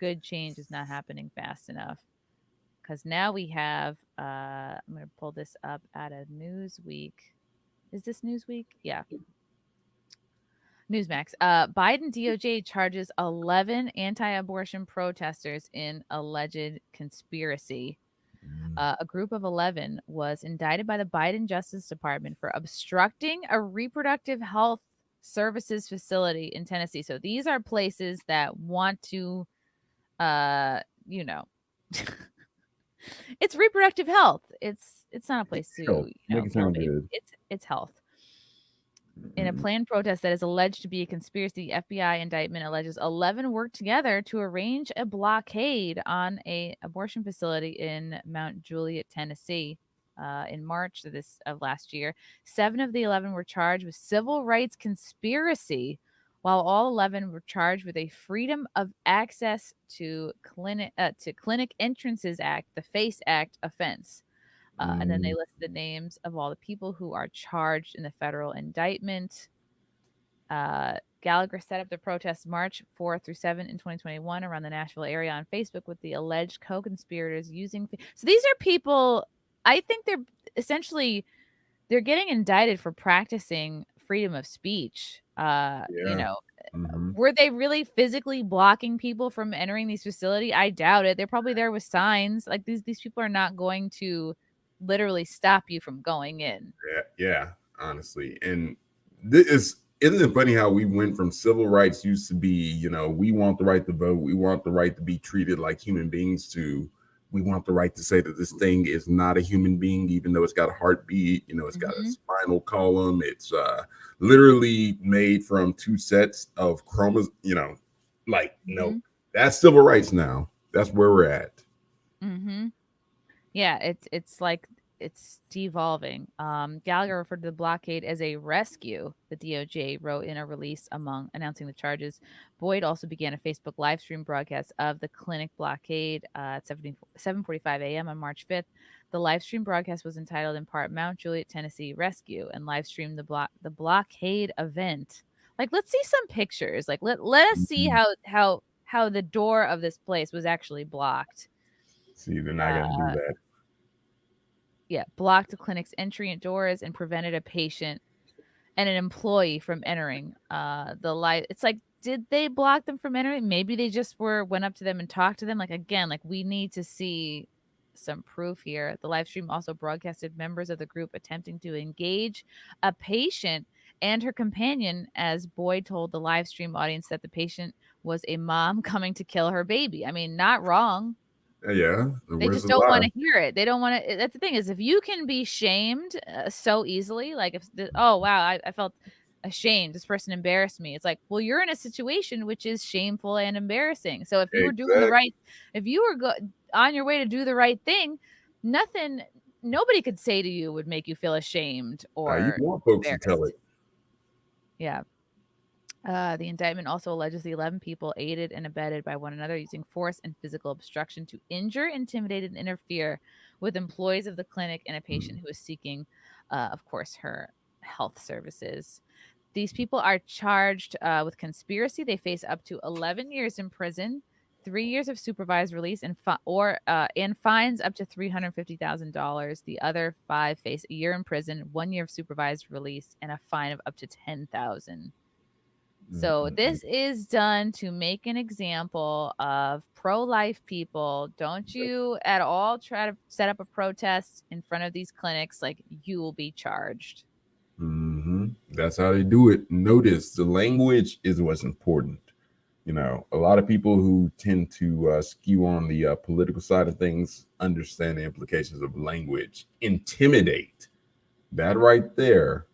good change is not happening fast enough. Because now we have, I'm going to pull this up out of Newsweek. Is this Newsweek? Yeah. Newsmax. Biden DOJ charges 11 anti-abortion protesters in alleged conspiracy. A group of 11 was indicted by the Biden Justice Department for obstructing a reproductive health services facility in Tennessee. So these are places that want to, it's reproductive health. It's not a place to, Make it kill sound babies. good. It's health. in a planned protest that is alleged to be a conspiracy. The FBI indictment alleges 11 worked together to arrange a blockade on a abortion facility in Mount Juliet, Tennessee, in March of last year. 7 of the 11 were charged with civil rights conspiracy, while all 11 were charged with a Freedom of Access to Clinic Entrances Act, the FACE Act offense. And then they list the names of all the people who are charged in the federal indictment. Gallagher set up the protests March 4 through 7 in 2021 around the Nashville area on Facebook with the alleged co-conspirators using. So these are people. I think they're getting indicted for practicing freedom of speech. Were they really physically blocking people from entering these facilities? I doubt it. They're probably there with signs. Like these people are not going to literally stop you from going in. Yeah, honestly. And isn't it funny how we went from civil rights used to be, we want the right to vote, we want the right to be treated like human beings, to we want the right to say that this thing is not a human being, even though it's got a heartbeat, it's got a spinal column, it's literally made from 2 sets of chromosomes, no, that's civil rights now. That's where we're at. Yeah, it's like it's devolving. Gallagher referred to the blockade as a rescue, the DOJ wrote in a release announcing the charges. Boyd also began a Facebook live stream broadcast of the clinic blockade at 7:45 a.m. on March 5th. The live stream broadcast was entitled in part Mount Juliet, Tennessee Rescue, and live streamed the blockade event. Like, let's see some pictures. Like, let us see how the door of this place was actually blocked. See, they're not going to do that. Yeah, blocked the clinic's entry and doors and prevented a patient and an employee from entering. It's like, did they block them from entering? Maybe they just went up to them and talked to them. Like, again, like, we need to see some proof here. The live stream also broadcasted members of the group attempting to engage a patient and her companion, as Boyd told the live stream audience that the patient was a mom coming to kill her baby. I mean, not wrong. Yeah, they just don't want to hear it. They don't want to. That's the thing, is if you can be shamed so easily, like oh wow, I felt ashamed, this person embarrassed me. It's like, well, you're in a situation which is shameful and embarrassing. So if you were doing if you were on your way to do the right thing, nobody could say to you would make you feel ashamed or you want folks to tell it. Yeah. The indictment also alleges the 11 people aided and abetted by one another using force and physical obstruction to injure, intimidate, and interfere with employees of the clinic and a patient who is seeking, of course, her health services. These people are charged with conspiracy. They face up to 11 years in prison, 3 years of supervised release, and fines up to $350,000. The other 5 face a year in prison, 1 year of supervised release, and a fine of up to $10,000. So this is done to make an example of pro-life people. Don't you at all try to set up a protest in front of these clinics. Like, you will be charged. That's how they do it. Notice the language is what's important. A lot of people who tend to skew on the political side of things understand the implications of language. Intimidate. That right there.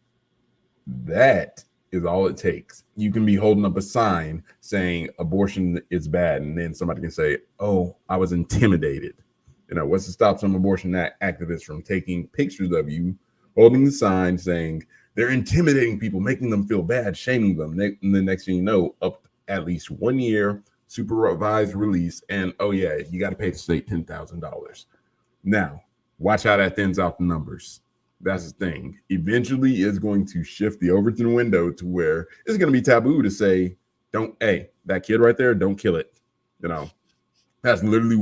That is all it takes. You can be holding up a sign saying abortion is bad, and then somebody can say, oh, I was intimidated. What's to stop some abortion activists from taking pictures of you holding the sign saying they're intimidating people, making them feel bad, shaming them, and the next thing you know, up at least 1 year supervised release, and oh yeah, you got to pay the state $10,000. Now watch how that thins out the numbers. That's the thing. Eventually, it's going to shift the Overton window to where it's going to be taboo to say, that kid right there, don't kill it. That's literally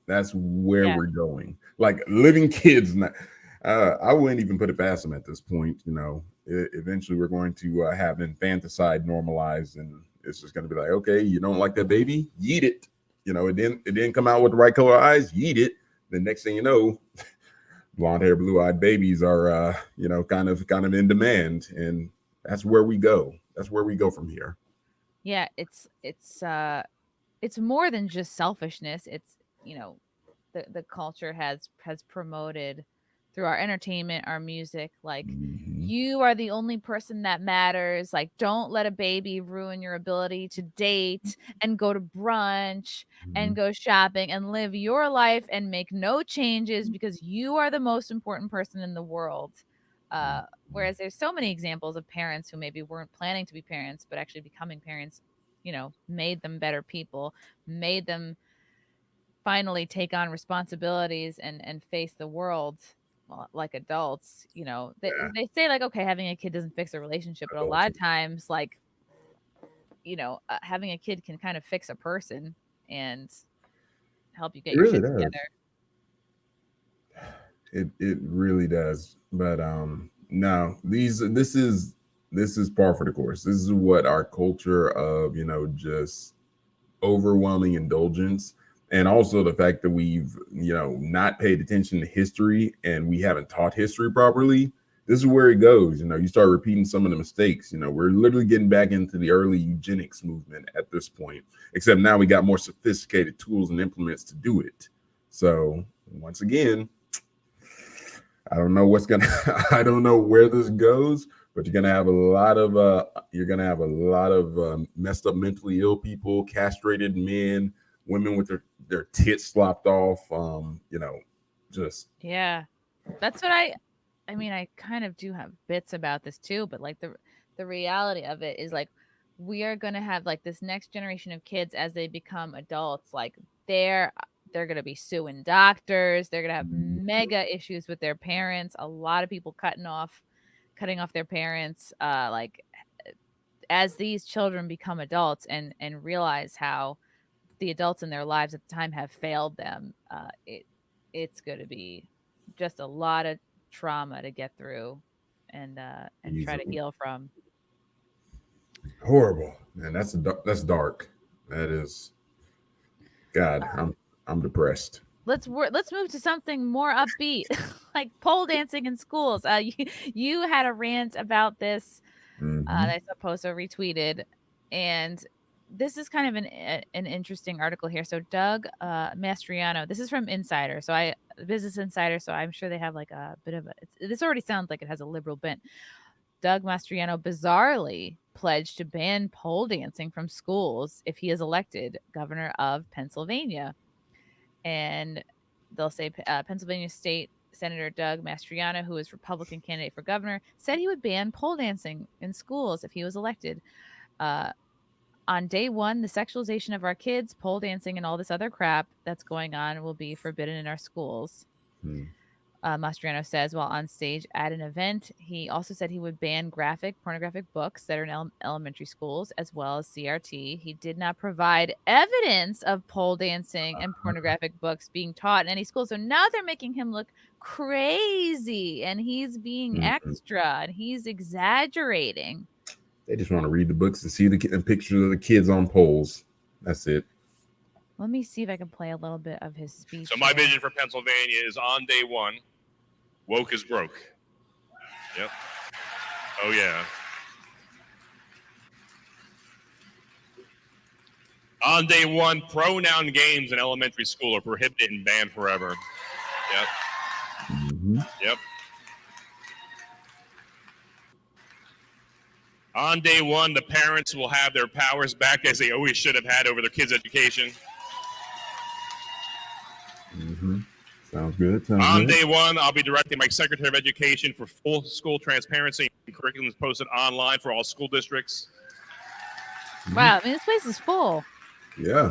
that's where we're going. Like, living kids. I wouldn't even put it past them at this point. Eventually we're going to have infanticide normalized, and it's just going to be like, okay, you don't like that baby? Yeet it. It didn't come out with the right color eyes? Yeet it. The next thing you know, blonde hair, blue-eyed babies are, kind of in demand, and that's where we go. That's where we go from here. Yeah, it's more than just selfishness. It's, the culture has promoted through our entertainment, our music, like Mhm. you are the only person that matters. Like, don't let a baby ruin your ability to date and go to brunch and go shopping and live your life and make no changes because you are the most important person in the world. Whereas there's so many examples of parents who maybe weren't planning to be parents, but actually becoming parents, made them better people, made them finally take on responsibilities and face the world like adults. They say like, okay, having a kid doesn't fix a relationship, but a lot of times, like, having a kid can kind of fix a person and help you get It your really shit does. together. It really does. But no, this is par for the course. This is what our culture of, just overwhelming indulgence, and also the fact that we've, not paid attention to history and we haven't taught history properly. This is where it goes. You start repeating some of the mistakes. We're literally getting back into the early eugenics movement at this point, except now we got more sophisticated tools and implements to do it. So once again, I don't know I don't know where this goes, but you're gonna have a lot of messed up, mentally ill people, castrated men, women with their tits slopped off. Just Yeah, that's what I mean, I kind of do have bits about this too, but like the reality of it is, like, we are going to have like this next generation of kids as they become adults, like they're going to be suing doctors, they're going to have mega issues with their parents, a lot of people cutting off their parents, like, as these children become adults and realize how the adults in their lives at the time have failed them. It's going to be just a lot of trauma to get through and try to easily. heal from. Horrible, man. That's dark. That is. God, I'm depressed. Let's move to something more upbeat, like pole dancing in schools. You had a rant about this. Mhm. That I saw Poso retweeted, and this is kind of an interesting article here. So Doug Mastriano, this is from Insider, Business Insider, so I'm sure they have like a bit of this already sounds like it has a liberal bent. Doug Mastriano bizarrely pledged to ban pole dancing from schools if he is elected governor of Pennsylvania. And they'll say Pennsylvania State Senator Doug Mastriano, who is Republican candidate for governor, said he would ban pole dancing in schools if he was elected. On day one, the sexualization of our kids, pole dancing, and all this other crap that's going on will be forbidden in our schools. Mastriano says while on stage at an event. He also said he would ban pornographic books that are in elementary schools, as well as CRT. He did not provide evidence of pole dancing and pornographic books being taught in any school. So now they're making him look crazy, and he's being extra, and he's exaggerating. They just want to read the books and see the pictures of the kids on poles. That's it. Let me see if I can play a little bit of his speech. So my vision for Pennsylvania is on day one, woke is broke. Yep. Oh, yeah. On day one, pronoun games in elementary school are prohibited and banned forever. Yep. Yep. On day one, the parents will have their powers back as they always should have had over their kids' education. Sounds good. On day one, I'll be directing my Secretary of Education for full school transparency and curriculums posted online for all school districts. Wow, I mean, this place is full. Yeah.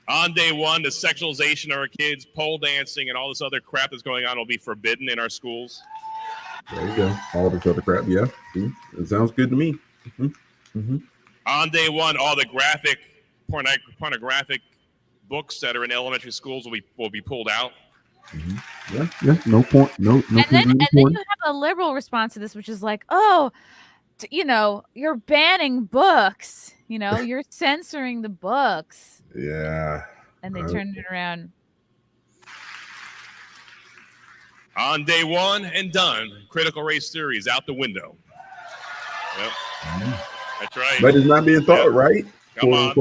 On day one, the sexualization of our kids, pole dancing, and all this other crap that's going on will be forbidden in our schools. There you go. All this other crap. Yeah. It sounds good to me. On day one, all the pornographic books that are in elementary schools will be pulled out. Yeah. No point. No. And then you have a liberal response to this, which is like, oh, you're banning books. You're censoring the books. Yeah. And they turned it around. On day one and done, critical race theory is out the window. Yep. That's right. But it's not being thought, right? Come on.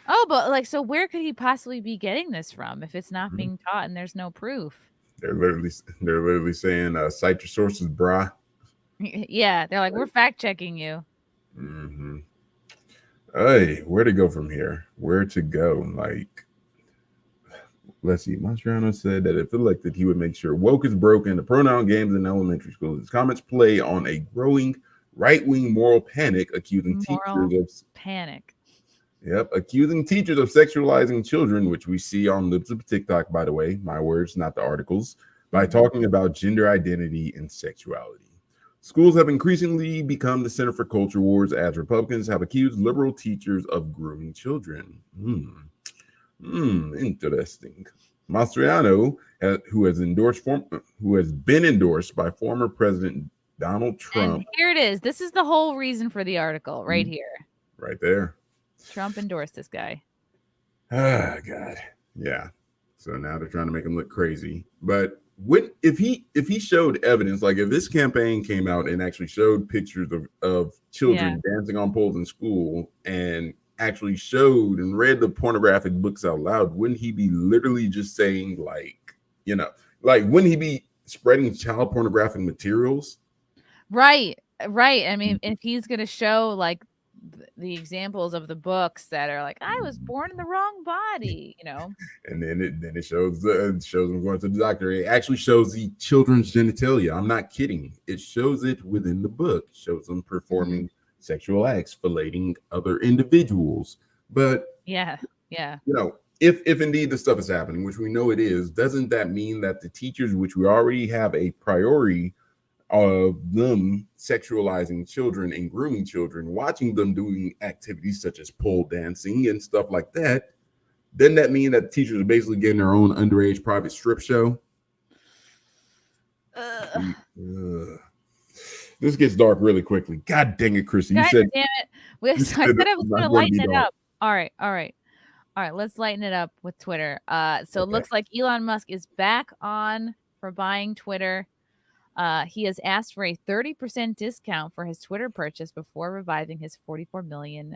Oh, but so where could he possibly be getting this from if it's not being taught and there's no proof? They're literally saying, cite your sources, brah. Yeah, they're like, we're fact checking you. Mm-hmm. Hey, where to go from here? Where to go? Like, let's see. Mastriano said that if elected, he would make sure woke is broken, the pronoun games in elementary schools. His comments play on a growing right-wing moral panic, accusing teachers of sexualizing children, which we see on Lips of TikTok, by the way, my words, not the articles, by talking about gender identity and sexuality. Schools have increasingly become the center for culture wars as Republicans have accused liberal teachers of grooming children. Interesting. Mastriano, who has been endorsed by former President Donald Trump. And here it is. This is the whole reason for the article right here. Right there. Trump endorsed this guy. Ah, God. Yeah. So now they're trying to make him look crazy. But if he showed evidence, like if this campaign came out and actually showed pictures of children dancing on poles in school and actually showed and read the pornographic books out loud, wouldn't he be literally just saying like wouldn't he be spreading child pornographic materials? Right. I mean, if he's going to show like the examples of the books that are like, I was born in the wrong body, and then it shows them going to the doctor. It actually shows the children's genitalia. I'm not kidding. It shows it within the book. It shows them performing sexual acts, filleting other individuals. But if indeed the stuff is happening, which we know it is, doesn't that mean that the teachers, which we already have a priority of them sexualizing children and grooming children, watching them doing activities such as pole dancing and stuff like that, doesn't that mean that teachers are basically getting their own underage private strip show? This gets dark really quickly. God dang it, Chrissy. God damn it. I said I was going to lighten it up. All right. Let's lighten it up with Twitter. So it looks like Elon Musk is back on for buying Twitter. He has asked for a 30% discount for his Twitter purchase before reviving his 44 billion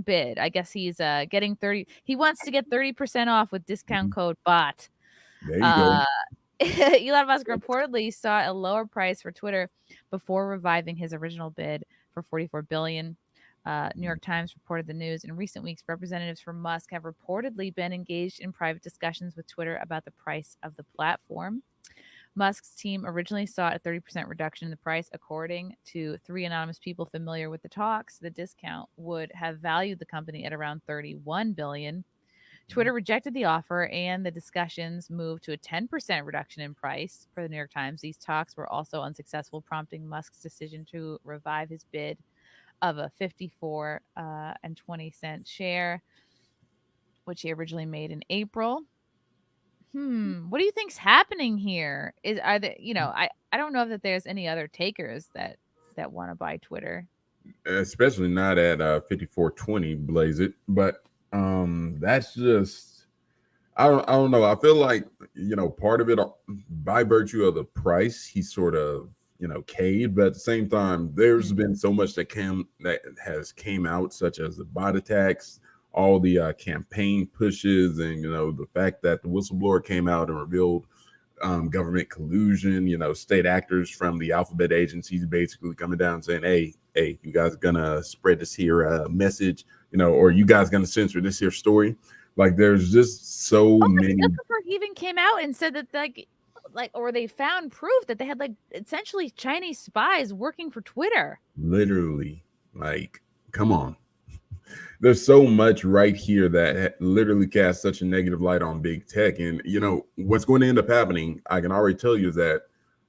bid. I guess he's getting 30. He wants to get 30% off with discount code BOT. There you go. Elon Musk reportedly sought a lower price for Twitter before reviving his original bid for 44 billion. New York Times reported the news. In recent weeks, representatives from Musk have reportedly been engaged in private discussions with Twitter about the price of the platform. Musk's team originally sought a 30% reduction in the price. According to 3 anonymous people familiar with the talks, the discount would have valued the company at around $31 billion. Twitter rejected the offer, and the discussions moved to a 10% reduction in price. Per the New York Times, these talks were also unsuccessful, prompting Musk's decision to revive his bid of a 54.20 share, which he originally made in April. What do you think's happening here? I don't know that there's any other takers that want to buy Twitter, especially not at 54.20 blaze it. But that's just I don't know. I feel like part of it by virtue of the price, he sort of caved, but at the same time, there's been so much that has came out, such as the bot attacks, all the campaign pushes, and the fact that the whistleblower came out and revealed government collusion, state actors from the alphabet agencies basically coming down saying, hey, you guys gonna spread this here message, or you guys gonna censor this here story. Like there's just so many. Zuckerberg even came out and said that or they found proof that they had essentially Chinese spies working for Twitter. Literally, come on. There's so much right here that literally casts such a negative light on big tech. And, what's going to end up happening, I can already tell you, is that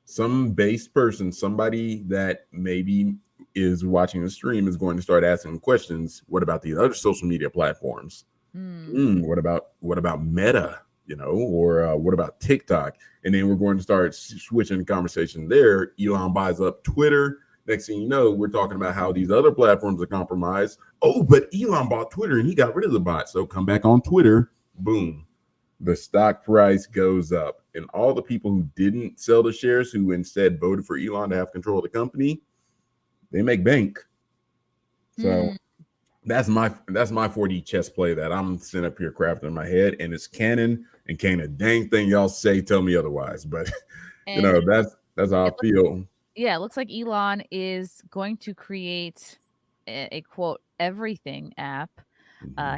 some base person, somebody that maybe is watching the stream, is going to start asking questions. What about the other social media platforms? What about Meta, or what about TikTok? And then we're going to start switching the conversation there. Elon buys up Twitter. Next thing you know, we're talking about how these other platforms are compromised. Oh, but Elon bought Twitter and he got rid of the bot. So come back on Twitter. Boom. The stock price goes up. And all the people who didn't sell the shares, who instead voted for Elon to have control of the company, they make bank. So That's my 4D chess play that I'm sitting up here crafting in my head, and it's canon. And can't a dang thing y'all say tell me otherwise. But you know, And that's how I feel. yeah, it looks like Elon is going to create a quote everything app.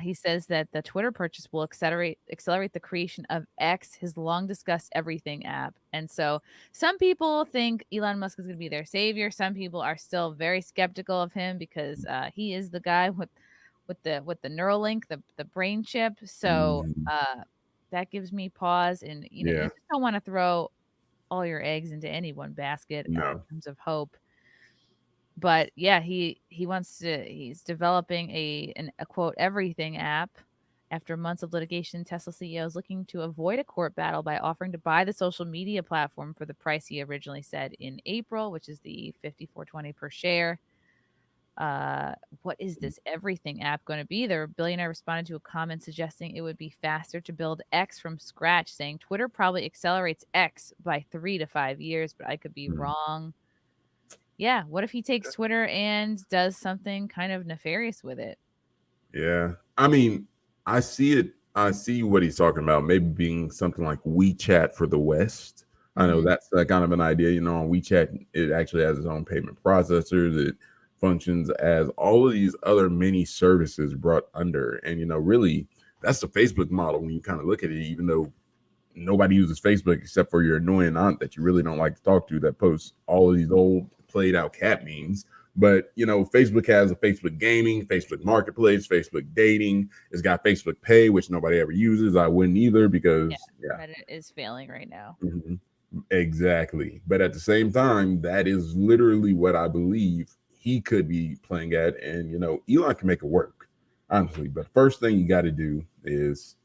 He says that the Twitter purchase will accelerate the creation of X, his long discussed everything app. And so some people think Elon Musk is going to be their savior. Some people are still very skeptical of him because he is the guy with the Neuralink, the brain chip. So that gives me pause, and you Yeah. just don't want to throw all your eggs into any one basket in No. terms of hope. But yeah, he's developing a quote everything app. After months of litigation, Tesla CEO is looking to avoid a court battle by offering to buy the social media platform for the price he originally said in April, which is the $54.20 per share. What is this everything app going to be? The billionaire responded to a comment suggesting it would be faster to build X from scratch, saying Twitter probably accelerates X by 3 to 5 years, but I could be wrong. Yeah, what if he takes Twitter and does something kind of nefarious with it? Yeah. I mean, I see it. I see what he's talking about. Maybe being something like WeChat for the West. I know that's kind of an idea. You know, on WeChat, it actually has its own payment processors. It functions as all of these other mini services brought under. And, you know, really, that's the Facebook model when you kind of look at it, even though nobody uses Facebook except for your annoying aunt that you really don't like to talk to that posts all of these old played out cat memes. But, you know, Facebook has a Facebook gaming, Facebook marketplace, Facebook dating. It's got Facebook Pay, which nobody ever uses. I wouldn't either because, Reddit is failing right now. Exactly. But at the same time, that is literally what I believe he could be playing at. And, you know, Elon can make it work, honestly. But first thing you got to do is,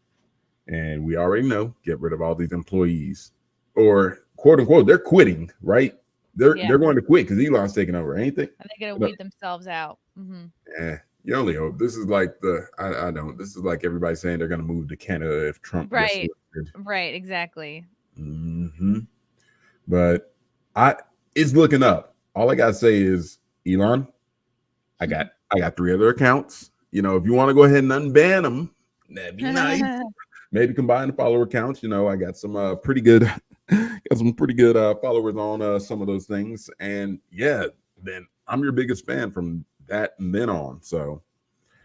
and we already know, get rid of all these employees, or quote unquote, they're quitting, right? They're going to quit because Elon's taking over, ain't they? And they're gonna weed themselves out. Yeah, you only hope. This is like I don't. This is like everybody saying they're going to move to Canada if Trump gets elected. Right, exactly. But it's looking up. All I gotta say is, Elon, I got 3 other accounts. You know, if you want to go ahead and unban them, that'd be nice. Maybe combine the follower accounts. You know, I got some pretty good followers on some of those things. And yeah, then I'm your biggest fan from that and then on. So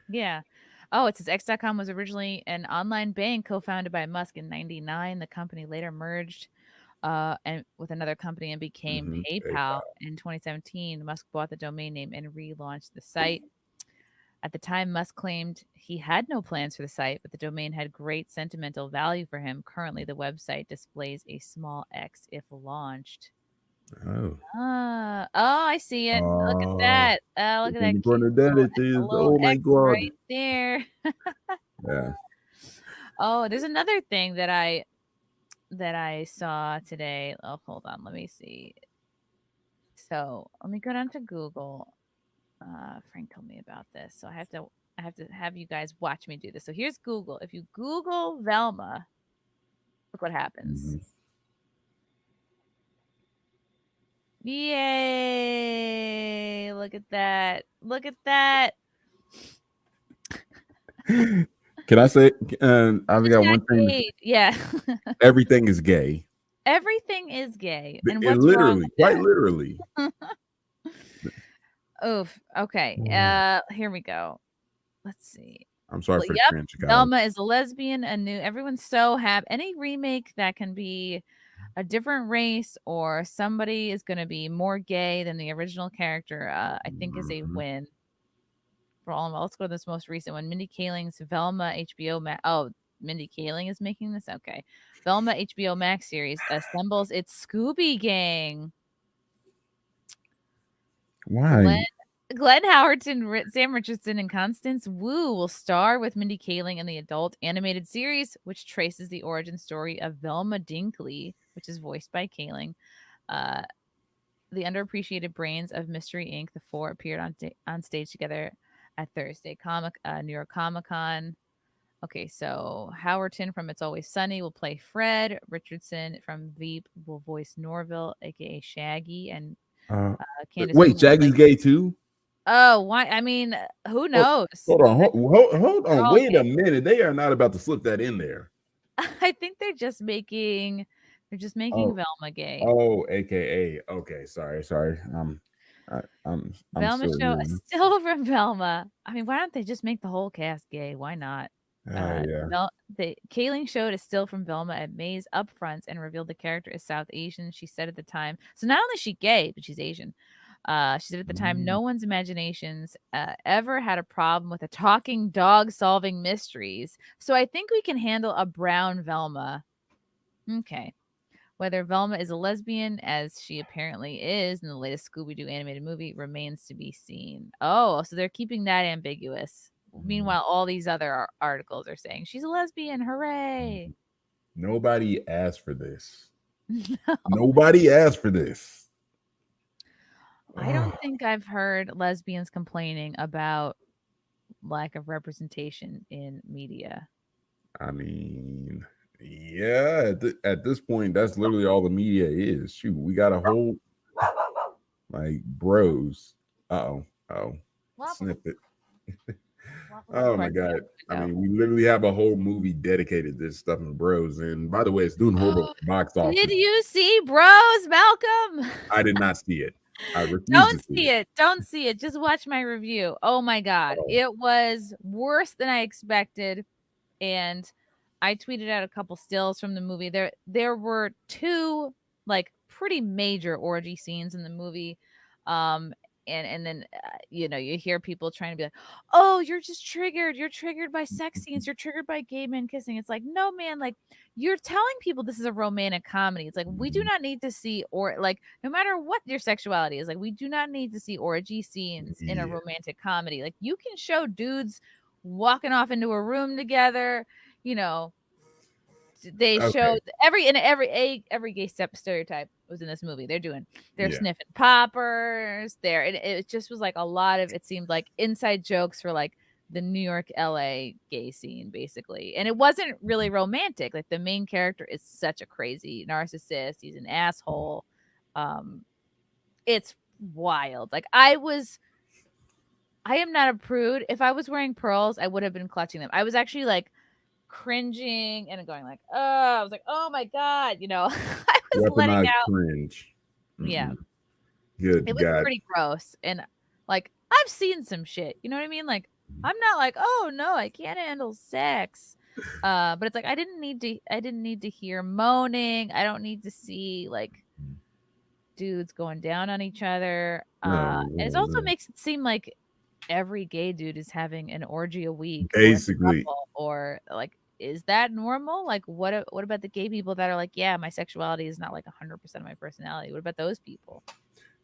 yeah. Oh, it says X.com was originally an online bank co-founded by Musk in '99. The company later merged and with another company and became PayPal in 2017. Musk bought the domain name and relaunched the site. At the time, Musk claimed he had no plans for the site, but the domain had great sentimental value for him. Currently, the website displays a small X if launched. I see it. Look at that. Look at that. In front of that, it is. Oh my God. Right there. Yeah. Oh, there's another thing that I saw today. Oh, hold on. Let me see. So let me go down to Google. Frank told me about this, so I have to have you guys watch me do this. So here's Google. If you Google Velma, look what happens. Yay! Look at that. Look at that. Can I say? I've got one thing. Gay. Yeah. Everything is gay. Everything is gay. And what's literally, wrong with quite that? literally. Oof. Okay. Here we go. Let's see. I'm sorry for the cringe, guys. Velma is a lesbian. Everyone's so happy. Any remake that can be a different race or somebody is going to be more gay than the original character, I think is a win for all. Let's go to this most recent one. Mindy Kaling's Velma HBO Max. Oh, Mindy Kaling is making this? Okay. Velma HBO Max series assembles its Scooby Gang. Why? Glenn Howerton, Sam Richardson, and Constance Wu will star with Mindy Kaling in the adult animated series, which traces the origin story of Velma Dinkley, which is voiced by Kaling. The underappreciated brains of Mystery Inc. The 4 appeared on stage together at Thursday New York Comic Con. Okay, so Howerton from It's Always Sunny will play Fred. Richardson from Veep will voice Norville, aka Shaggy, and Candace. Wait, Shaggy's gay too? Oh, why? I mean, who knows? Hold on, hold They're on. all Wait gay. a minute. They are not about to slip that in there. I think they're just making Oh, Velma gay. oh, AKA. Okay, sorry. I'm Velma still show hearing. still from Velma. I mean, why don't they just make the whole cast gay? Why not? Yeah. The Kayling showed a still from Velma at May's upfronts and revealed the character is South Asian. She said at the time, so not only is she gay, but she's Asian. She said at the time, no one's imaginations ever had a problem with a talking dog solving mysteries. So I think we can handle a brown Velma. Okay. Whether Velma is a lesbian, as she apparently is in the latest Scooby-Doo animated movie, remains to be seen. Oh, so they're keeping that ambiguous. Meanwhile, all these other articles are saying she's a lesbian. Hooray! Nobody asked for this. No, Nobody asked for this. I don't think I've heard lesbians complaining about lack of representation in media. I mean, yeah, at this point, that's literally all the media is. Shoot, we got a whole like bros. Oh, snip it. Oh my god. I mean, we literally have a whole movie dedicated to this stuff in bros. And by the way, it's doing horrible at the box office. Did you see Bros, Malcolm? I did not see it. I refuse Don't to see it. Don't see it. Just watch my review. Oh my god. Oh. It was worse than I expected. And I tweeted out a couple stills from the movie. There were two like pretty major orgy scenes in the movie. And then you know, you hear people trying to be like, "Oh, you're just triggered. You're triggered by sex scenes. You're triggered by gay men kissing." It's like, "No, man, like you're telling people this is a romantic comedy." It's like, "We do not need to see or like no matter what your sexuality is, like we do not need to see orgy scenes in a romantic comedy. Like you can show dudes walking off into a room together, you know, they showed every gay stereotype was in this movie. They're sniffing poppers. It just was like a lot of, it seemed like inside jokes for like the New York, LA gay scene, basically. And it wasn't really romantic. Like the main character is such a crazy narcissist. He's an asshole. It's wild. Like I am not a prude. If I was wearing pearls, I would have been clutching them. I was actually like cringing and going like, oh, I was like, oh my god, you know, I was letting out cringe. Yeah, Good. It was pretty gross, and like I've seen some shit. You know what I mean? Like I'm not like, oh no, I can't handle sex. But it's like I didn't need to hear moaning. I don't need to see like dudes going down on each other. And it also makes it seem like every gay dude is having an orgy a week, basically, or like, is that normal? Like, what about the gay people that are like, yeah, my sexuality is not like 100% of my personality? What about those people?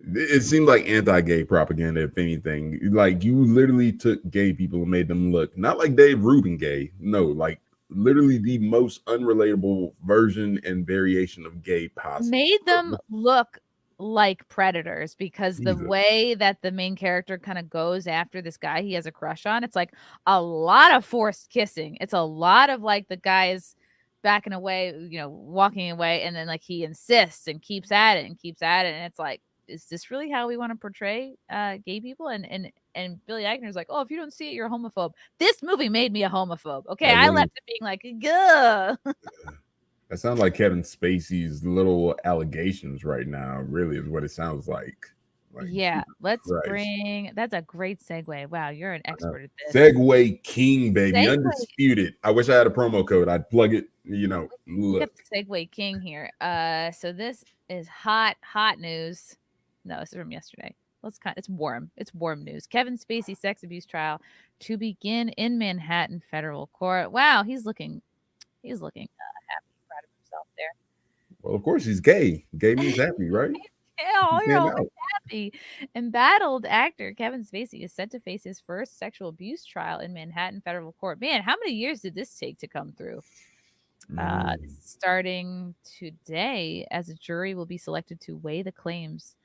It seemed like anti-gay propaganda, if anything. Like you literally took gay people and made them look not like Dave Rubin gay. No, like literally the most unrelatable version and variation of gay possible. Made them look like predators, because the way that the main character kind of goes after this guy he has a crush on, it's like a lot of forced kissing. It's a lot of like the guy's backing away, you know, walking away, and then like he insists and keeps at it, and it's like, is this really how we want to portray gay people? And Billy Eichner's like, oh, if you don't see it, you're a homophobe. This movie made me a homophobe. Okay, I left it being like, gah. That sounds like Kevin Spacey's little allegations right now, really, is what it sounds like. Yeah, let's bring, that's a great segue. Wow, you're an expert at this. Segue king, baby. Undisputed. I wish I had a promo code. I'd plug it, you know. Look at the Segue king here. So this is hot news. No, this is from yesterday. It's warm news. Kevin Spacey sex abuse trial to begin in Manhattan federal court. Wow, he's looking happy, proud of himself there. Well, of course he's gay. Gay means happy, right? Happy. Embattled actor Kevin Spacey is set to face his first sexual abuse trial in Manhattan federal court. Man, how many years did this take to come through? Starting today, as a jury will be selected to weigh the claims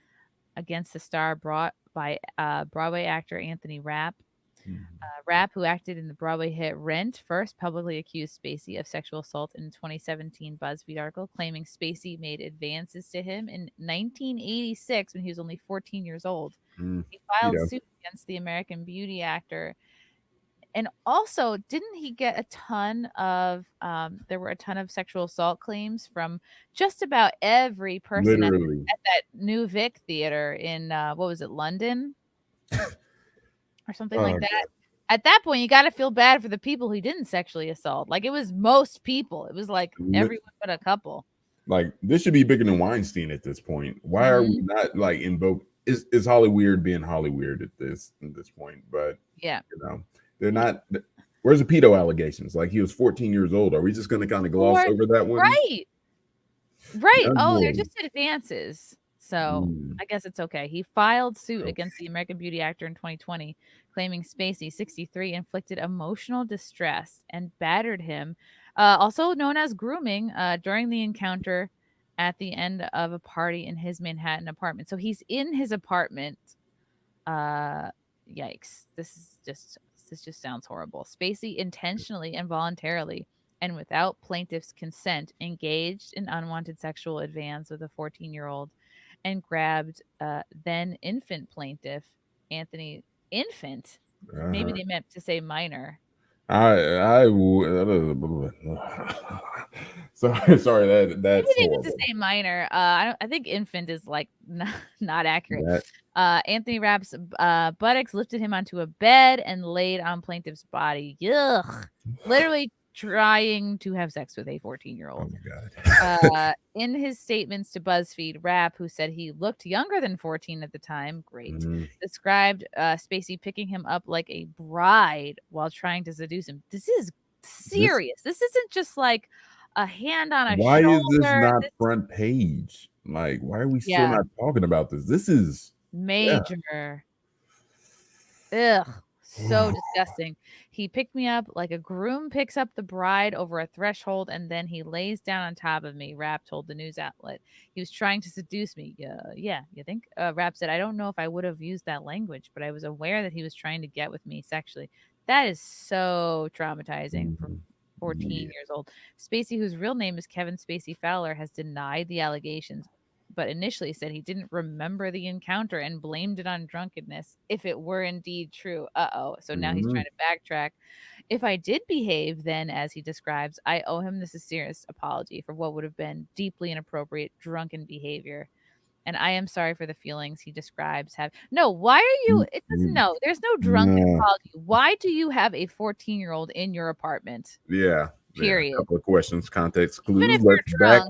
against the star brought by Broadway actor Anthony Rapp. Rapp, who acted in the Broadway hit Rent, first publicly accused Spacey of sexual assault in a 2017 BuzzFeed article, claiming Spacey made advances to him in 1986 when he was only 14 years old. He filed suit against the American Beauty actor. And also, didn't he get a ton of there were a ton of sexual assault claims from just about every person Literally. at that New Vic theater in what was it, London or something like Oh, that. At that point, you got to feel bad for the people he didn't sexually assault. Like, it was most people. It was like Li- everyone but a couple. Like, this should be bigger than Weinstein at this point. Why are we Mhm. not like invoke? Is Hollyweird being Hollyweird at this point? But Yeah. they're not. Where's the pedo allegations? Like, he was 14 years old. Are we just going to kind of gloss over that one? Right. Right. None Oh, they're more. just advances. So Mm. I guess it's okay. He filed suit Okay. against the American Beauty actor in 2020, claiming Spacey, 63, inflicted emotional distress and battered him, also known as grooming, during the encounter at the end of a party in his Manhattan apartment. So he's in his apartment. Yikes. This just sounds horrible. Spacey intentionally and voluntarily and without plaintiff's consent engaged in unwanted sexual advance with a 14-year-old and grabbed then infant plaintiff Anthony infant. Maybe Uh-huh. they meant to say minor. I sorry Maybe that's they meant to horrible. say minor. I think infant is like not accurate. That Anthony Rapp's buttocks lifted him onto a bed and laid on plaintiff's body. Yuck. Literally trying to have sex with a oh 14-year-old. my god. In his statements to BuzzFeed, Rapp, who said he looked younger than 14 at the time, Mhm. described Spacey picking him up like a bride while trying to seduce him. This is serious. This isn't just like a hand on a Why is this shoulder. not front page? Like, why are we still Yeah. not talking about this? This is Major. Ugh. So disgusting. He picked me up like a groom picks up the bride over a threshold, and then he lays down on top of me, Rapp told the news outlet. He was trying to seduce me. Yeah, you think? Rapp said, I don't know if I would have used that language, but I was aware that he was trying to get with me sexually. That is so traumatizing for 14 Yeah. years old. Spacey, whose real name is Kevin Spacey Fowler, has denied the allegations, but initially said he didn't remember the encounter and blamed it on drunkenness if it were indeed true. So now he's trying to backtrack. If I did behave then, as he describes, I owe him this serious apology for what would have been deeply inappropriate drunken behavior. And I am sorry for the feelings he describes have. No, why are you? It doesn't. No, there's no drunken No. apology. Why do you have a 14-year-old in your apartment? Yeah. Period. A couple of questions, context Even clues. if you're Let's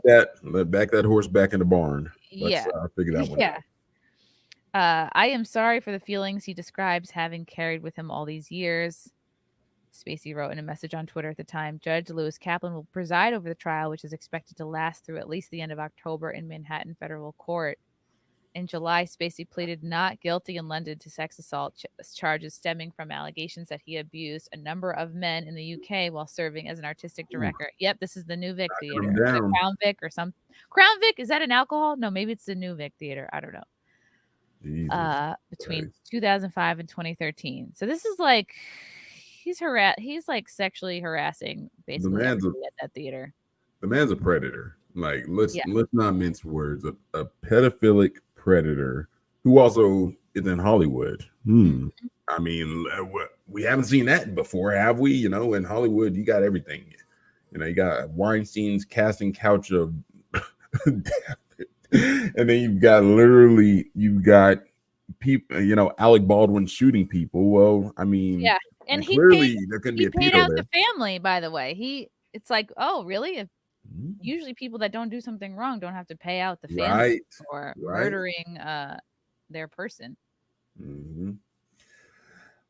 back that horse back in the barn. Let's Yeah. figure that one Yeah. out. I am sorry for the feelings he describes having carried with him all these years. Spacey wrote in a message on Twitter at the time. Judge Lewis Kaplan will preside over the trial, which is expected to last through at least the end of October in Manhattan federal court. In July, Spacey pleaded not guilty in London to sex assault charges stemming from allegations that he abused a number of men in the UK while serving as an artistic director. Yep, this is the New Vic Knocking Theater. them Or the down. Crown Vic or some Crown Vic, is that an alcohol? No, maybe it's the New Vic Theater. I don't know. Jesus Between Christ. 2005 and 2013. So this is like he's like sexually harassing basically man's a- everybody at that theater. The man's a predator. Like, let's Yeah. not mince words. A pedophilic predator who also is in Hollywood. I mean, we haven't seen that before, have we? You know, in Hollywood, you got everything. You know, you got Weinstein's casting couch of death. And then you've got people, you know, Alec Baldwin shooting people. Well, I mean, Yeah. And he clearly there couldn't be he a paid pedo out there. the family, by the way. It's like, oh, really? If usually people that don't do something wrong don't have to pay out the family Right. for Right. murdering their person. Mhm.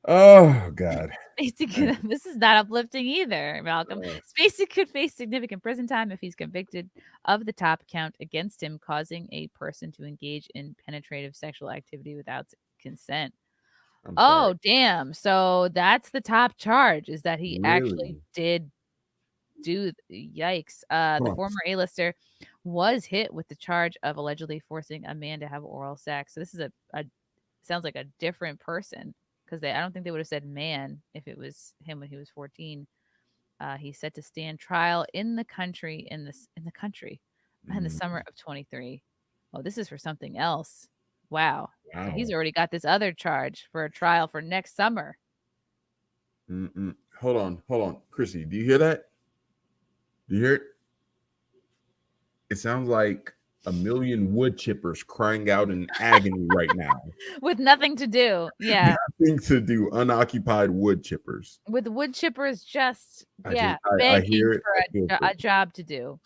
Oh God. Spacey this is not uplifting either, Malcolm. Spacey could face significant prison time if he's convicted of the top count against him, causing a person to engage in penetrative sexual activity without consent. I'm Oh, sorry. damn. So that's the top charge, is that he actually Really? did do yikes. The Huh. former A-lister was hit with the charge of allegedly forcing a man to have oral sex. So this is a sounds like a different person, because I don't think they would have said man if it was him when he was 14. He's set to stand trial in the country in the summer of 23. Oh, this is for something else. Wow. So he's already got this other charge for a trial for next summer. Hold on. Chrissy, do you hear that? Do you hear it? It sounds like a million wood chippers crying out in agony right now. With nothing to do. Yeah. Nothing to do. Unoccupied wood chippers. With wood chippers just, I begging hear it. for a job to do.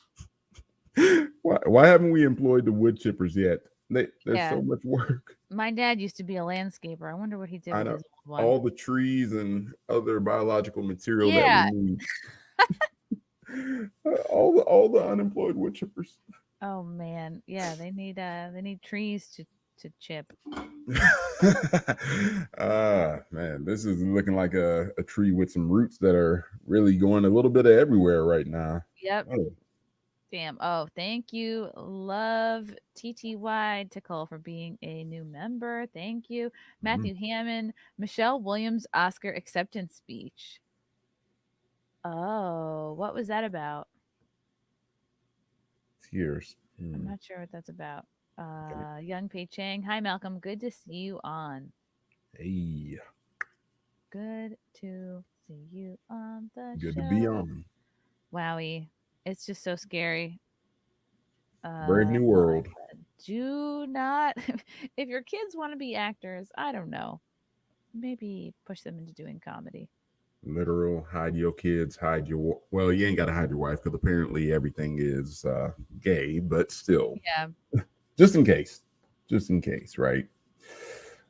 Why haven't we employed the wood chippers yet? There's so much work. My dad used to be a landscaper. I wonder what he did with his old one. All the trees and other biological material that we need. all the unemployed wood chippers. Oh man, yeah, they need trees to chip. Man, this is looking like a tree with some roots that are really going a little bit of everywhere right now. Yep. Oh. Damn. Oh, thank you. Love TTY Tickle for being a new member. Thank you. Matthew Hammond, Michelle Williams Oscar acceptance speech. Oh, what was that about? Tears. I'm not sure what that's about. Young Pei Chang. Hi, Malcolm. Good to see you on. Hey. Good to see you on the show. Good to be on. Wowie. It's just so scary. Brave new world. Do not, if your kids want to be actors, I don't know. Maybe push them into doing comedy. Literal, hide your kids, well, you ain't got to hide your wife because apparently everything is gay, but still. Yeah. Just in case, right?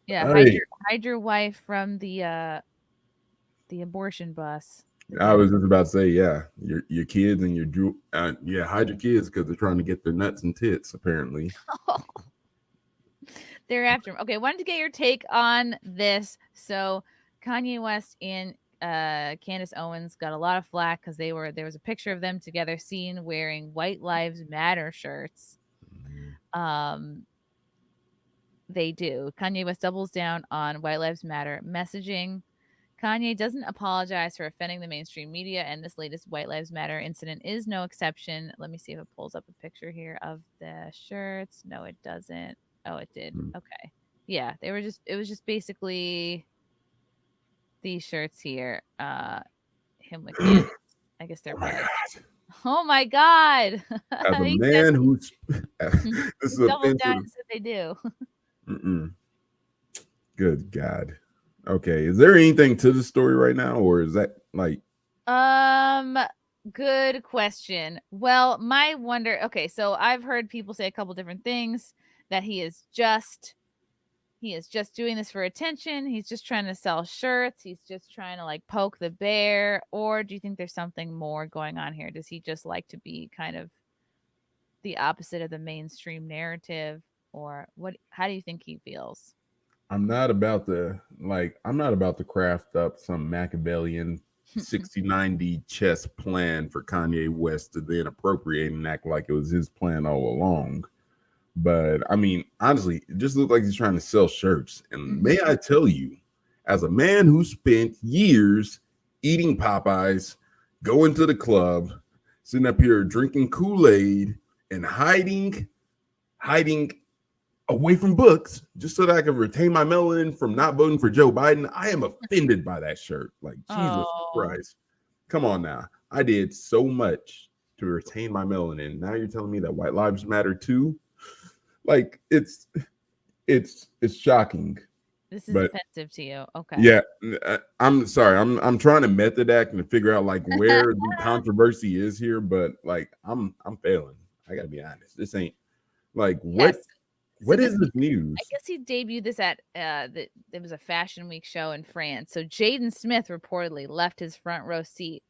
Yeah, hide your wife from the abortion bus. I was just about to say, your kids and your hide your kids because they're trying to get their nuts and tits, apparently. They're after him. Okay, wanted to get your take on this. So Kanye West and Candace Owens got a lot of flack because there was a picture of them together seen wearing White Lives Matter shirts. They do. Kanye West doubles down on White Lives Matter messaging. Kanye doesn't apologize for offending the mainstream media, and this latest White Lives Matter incident is no exception. Let me see if it pulls up a picture here of the shirts. No, it doesn't. Oh, it did. Okay. Yeah, it was just basically these shirts here. Him with Candace. I guess they're red. Oh my God. As a man who's this is double down and said they do. Good God. Okay, is there anything to the story right now, or is that like good question. Well, my wonder, okay, so I've heard people say a couple different things, that he is just doing this for attention, he's just trying to sell shirts, he's just trying to like poke the bear, or do you think there's something more going on here? Does he just like to be kind of the opposite of the mainstream narrative, or how do you think he feels? I'm not about to craft up some Machiavellian 60-90 chess plan for Kanye West to then appropriate and act like it was his plan all along. But I mean, honestly, it just looks like he's trying to sell shirts. And may I tell you, as a man who spent years eating Popeyes, going to the club, sitting up here drinking Kool-Aid and hiding away from books just so that I can retain my melanin from not voting for Joe Biden, I am offended by that shirt. Like, Jesus Christ. Come on now. I did so much to retain my melanin. Now you're telling me that White Lives Matter too? Like, it's shocking. This is offensive to you. Okay. Yeah. I'm sorry. I'm trying to method act and figure out like where the controversy is here, but like I'm failing. I gotta be honest. This ain't like what is this news? I guess he debuted this at there was a Fashion Week show in France. So Jaden Smith reportedly left his front row seat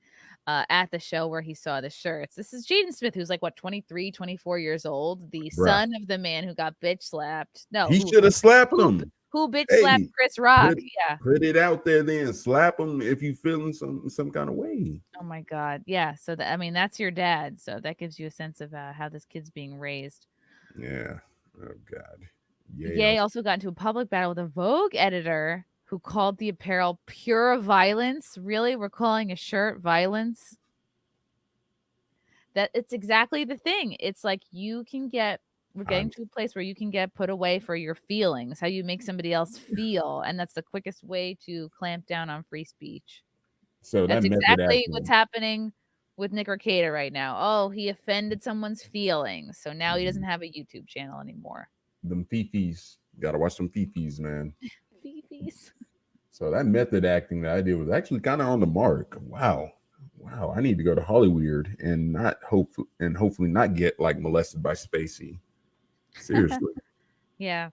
at the show where he saw the shirts. This is Jaden Smith, who's like 23, 24 years old, the son of the man who got bitch slapped. No, he should have slapped him. Who bitch slapped Chris Rock? Put it out there then. Slap him if you feeling some kind of way. Oh my God. Yeah. So that's your dad. So that gives you a sense of how this kid's being raised. Yeah. Oh God. Ye also got into a public battle with a Vogue editor who called the apparel pure violence. Really? We're calling a shirt violence? That it's exactly the thing. It's like you can get We're getting to a place where you can get put away for your feelings, how you make somebody else feel, and that's the quickest way to clamp down on free speech. So That's that method exactly acting, what's happening with Nick Arcata right now. Oh, he offended someone's feelings, so now he doesn't have a YouTube channel anymore. them fifis, gotta watch some fifis, man. Fifis. So that method acting that I did was actually kind of on the mark. Wow. I need to go to Hollywood and hopefully not get like molested by Spacey. Seriously. Yeah.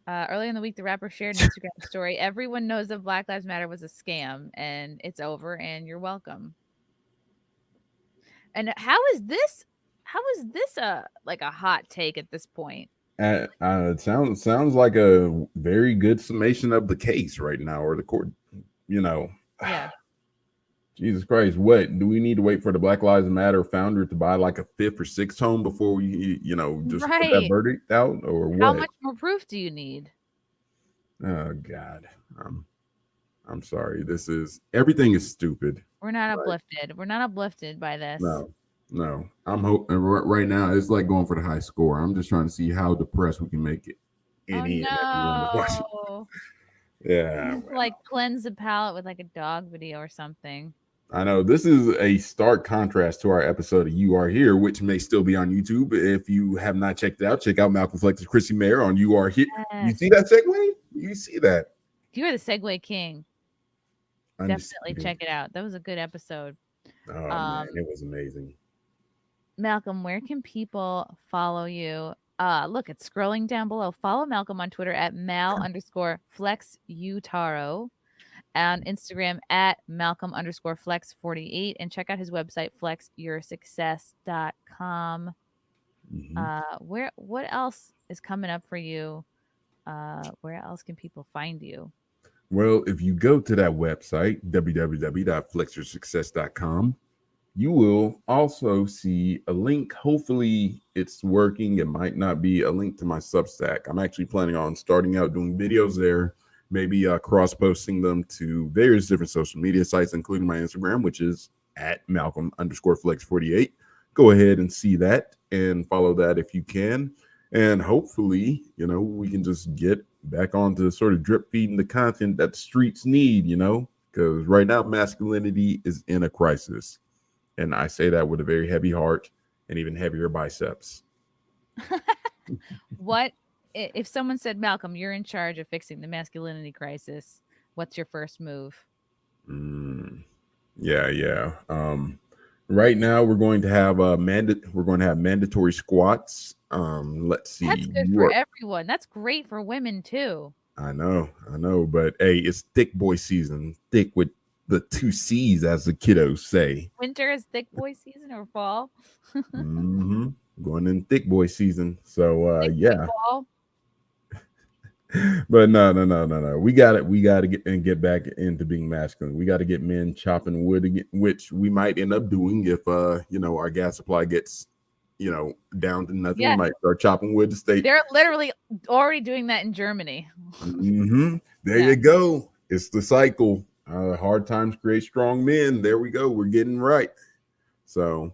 Early in the week, the rapper shared an Instagram story. Everyone knows that Black Lives Matter was a scam, and it's over, and you're welcome. And how is this a hot take at this point? It sounds like a very good summation of the case right now, or the court. Yeah. Jesus Christ, what do we need to wait for the Black Lives Matter founder to buy like a 5th or 6th home before we, just put that Right. verdict out, or what? How much more proof do you need? Oh God, I'm sorry. Everything is stupid. We're not uplifted. We're not uplifted by this. No. I'm hoping right now it's like going for the high score. I'm just trying to see how depressed we can make it. Oh, Yeah. like cleanse the palate with like a dog video or something. I know this is a stark contrast to our episode of You Are Here, which may still be on YouTube. If you have not checked it out, check out Malcolm Flex's Chrissie Mayr on You Are Here. Yes. You see that segue? You see that? You are the segue king. Definitely Understood. check it out. That was a good episode. Oh man, it was amazing. Malcolm, where can people follow you? Look, it's scrolling down below. Follow Malcolm on Twitter at Mal_FlexUtaro, on Instagram at Malcolm_Flex48, and check out his website, flexyoursuccess.com. What else is coming up for you? Where else can people find you? Well, if you go to that website, www.flexyoursuccess.com, you will also see a link. Hopefully it's working. It might not be a link to my Substack. I'm actually planning on starting out doing videos there, maybe cross-posting them to various different social media sites, including my Instagram, which is at Malcolm_Flex48. Go ahead and see that and follow that if you can. And hopefully, we can just get back onto sort of drip feeding the content that the streets need, because right now masculinity is in a crisis. And I say that with a very heavy heart and even heavier biceps. What if someone said, Malcolm, you're in charge of fixing the masculinity crisis? What's your first move? Yeah. Right now we're going to have mandatory squats. Let's see. That's good for everyone. That's great for women too. I know. But hey, it's thick boy season. Thick with the 2 C's, as the kiddos say. Winter is thick boy season, or fall? Going in thick boy season. So yeah. Fall. But no. We got to get back into being masculine. We got to get men chopping wood again, which we might end up doing if our gas supply gets down to nothing. Yeah. We might start chopping wood to stay. They're literally already doing that in Germany. There you go. It's the cycle. Hard times create strong men. There we go. We're getting right. So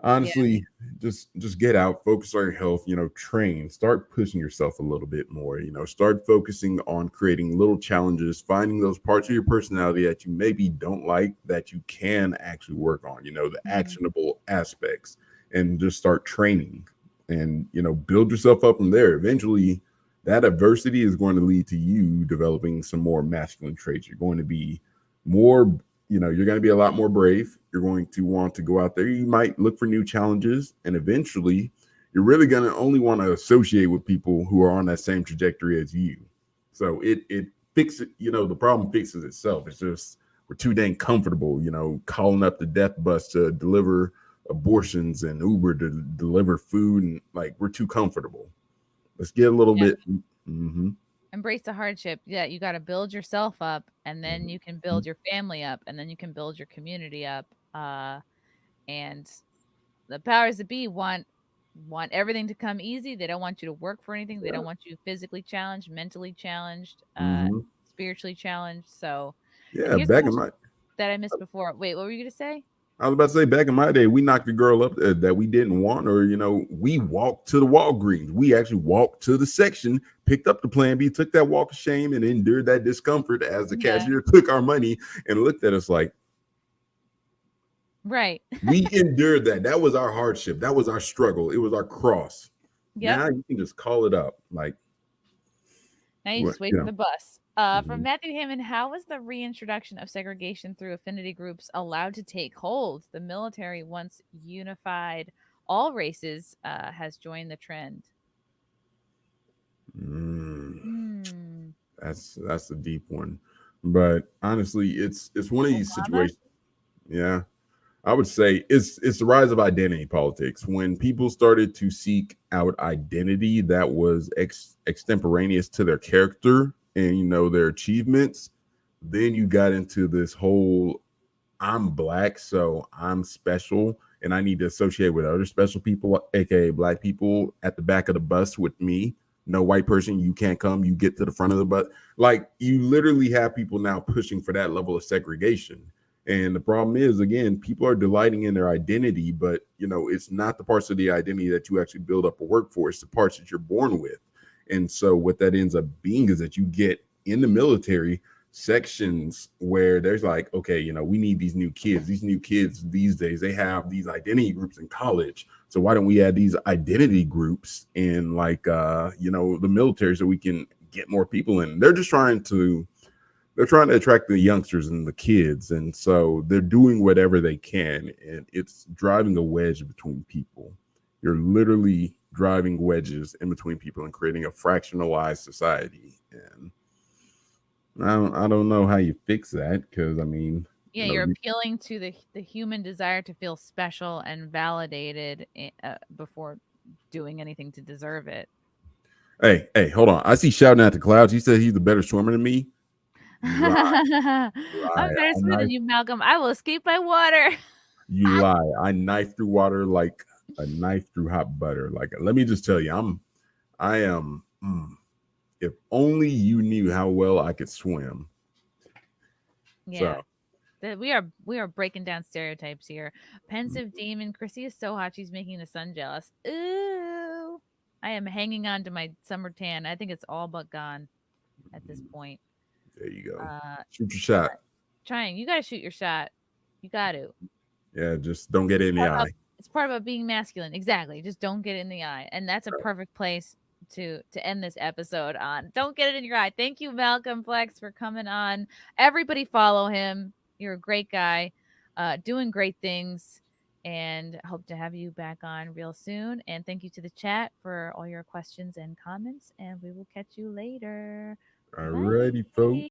honestly, just get out, focus on your health, train, start pushing yourself a little bit more, start focusing on creating little challenges, finding those parts of your personality that you maybe don't like that you can actually work on, the actionable aspects, and just start training and, build yourself up from there. Eventually that adversity is going to lead to you developing some more masculine traits. You're going to be more, you're going to be a lot more brave. You're going to want to go out there. You might look for new challenges, and eventually you're really going to only want to associate with people who are on that same trajectory as you. So it fixes, the problem fixes itself. It's just, we're too dang comfortable, calling up the death bus to deliver abortions and Uber to deliver food. And we're too comfortable. Let's get a little bit. Embrace the hardship. Yeah, you got to build yourself up, and then you can build your family up, and then you can build your community up. And the powers that be want everything to come easy. They don't want you to work for anything. They don't want you physically challenged, mentally challenged, spiritually challenged. So yeah, back in my that I missed before. Wait, what were you going to say? I was about to say, back in my day, we knocked a girl up that we didn't want, or we walked to the Walgreens. We actually walked to the section, picked up the Plan B, took that walk of shame, and endured that discomfort as the cashier took our money and looked at us like, right. we endured that. That was our hardship. That was our struggle. It was our cross. Yep. Now you can just call it up. Like, now you just wait for the bus. From Mhm. Matthew Hammond, how was the reintroduction of segregation through affinity groups allowed to take hold? The military, once unified all races, has joined the trend. That's a deep one, but honestly, it's one of these situations. Yeah, I would say it's the rise of identity politics. When people started to seek out identity that was extemporaneous to their character and their achievements, then you got into this whole I'm black, so I'm special, and I need to associate with other special people, aka black people, at the back of the bus with me. No white person, you can't come. You get to the front of the bus. Like, you literally have people now pushing for that level of segregation. And the problem is, again, people are delighting in their identity, but it's not the parts of the identity that you actually build up a workforce, the parts that you're born with. And so what that ends up being is that you get in the military sections where there's like, okay, we need these new kids. These new kids these days, they have these identity groups in college. So why don't we add these identity groups in the military so we can get more people in? They're trying to attract the youngsters and the kids. And so they're doing whatever they can. And it's driving a wedge between people. You're literally driving wedges in between people and creating a fractionalized society. And I don't know how you fix that, because you're appealing to the human desire to feel special and validated before doing anything to deserve it. Hey, hold on. I see shouting at the clouds. He said he's a better swimmer than me. Lie. I'm better swimmer than you, Malcolm. I will escape by water. You lie. I knife through water like a knife through hot butter. Like, let me just tell you, I am. If only you knew how well I could swim. Yeah. So. We are breaking down stereotypes here. Pensive Demon, Chrissie is so hot she's making the sun jealous. Ooh. I am hanging on to my summer tan. I think it's all but gone at this point. There you go. Shoot your shot. Trying. You got to shoot your shot. You got to. Yeah, just don't get it in the eye. It's part about being masculine. Exactly. Just don't get it in the eye. And that's a perfect place to end this episode on. Don't get it in your eye. Thank you, Malcolm Flex, for coming on. Everybody follow him. You're a great guy, doing great things, and hope to have you back on real soon. And thank you to the chat for all your questions and comments, and we will catch you later. Alrighty, folks.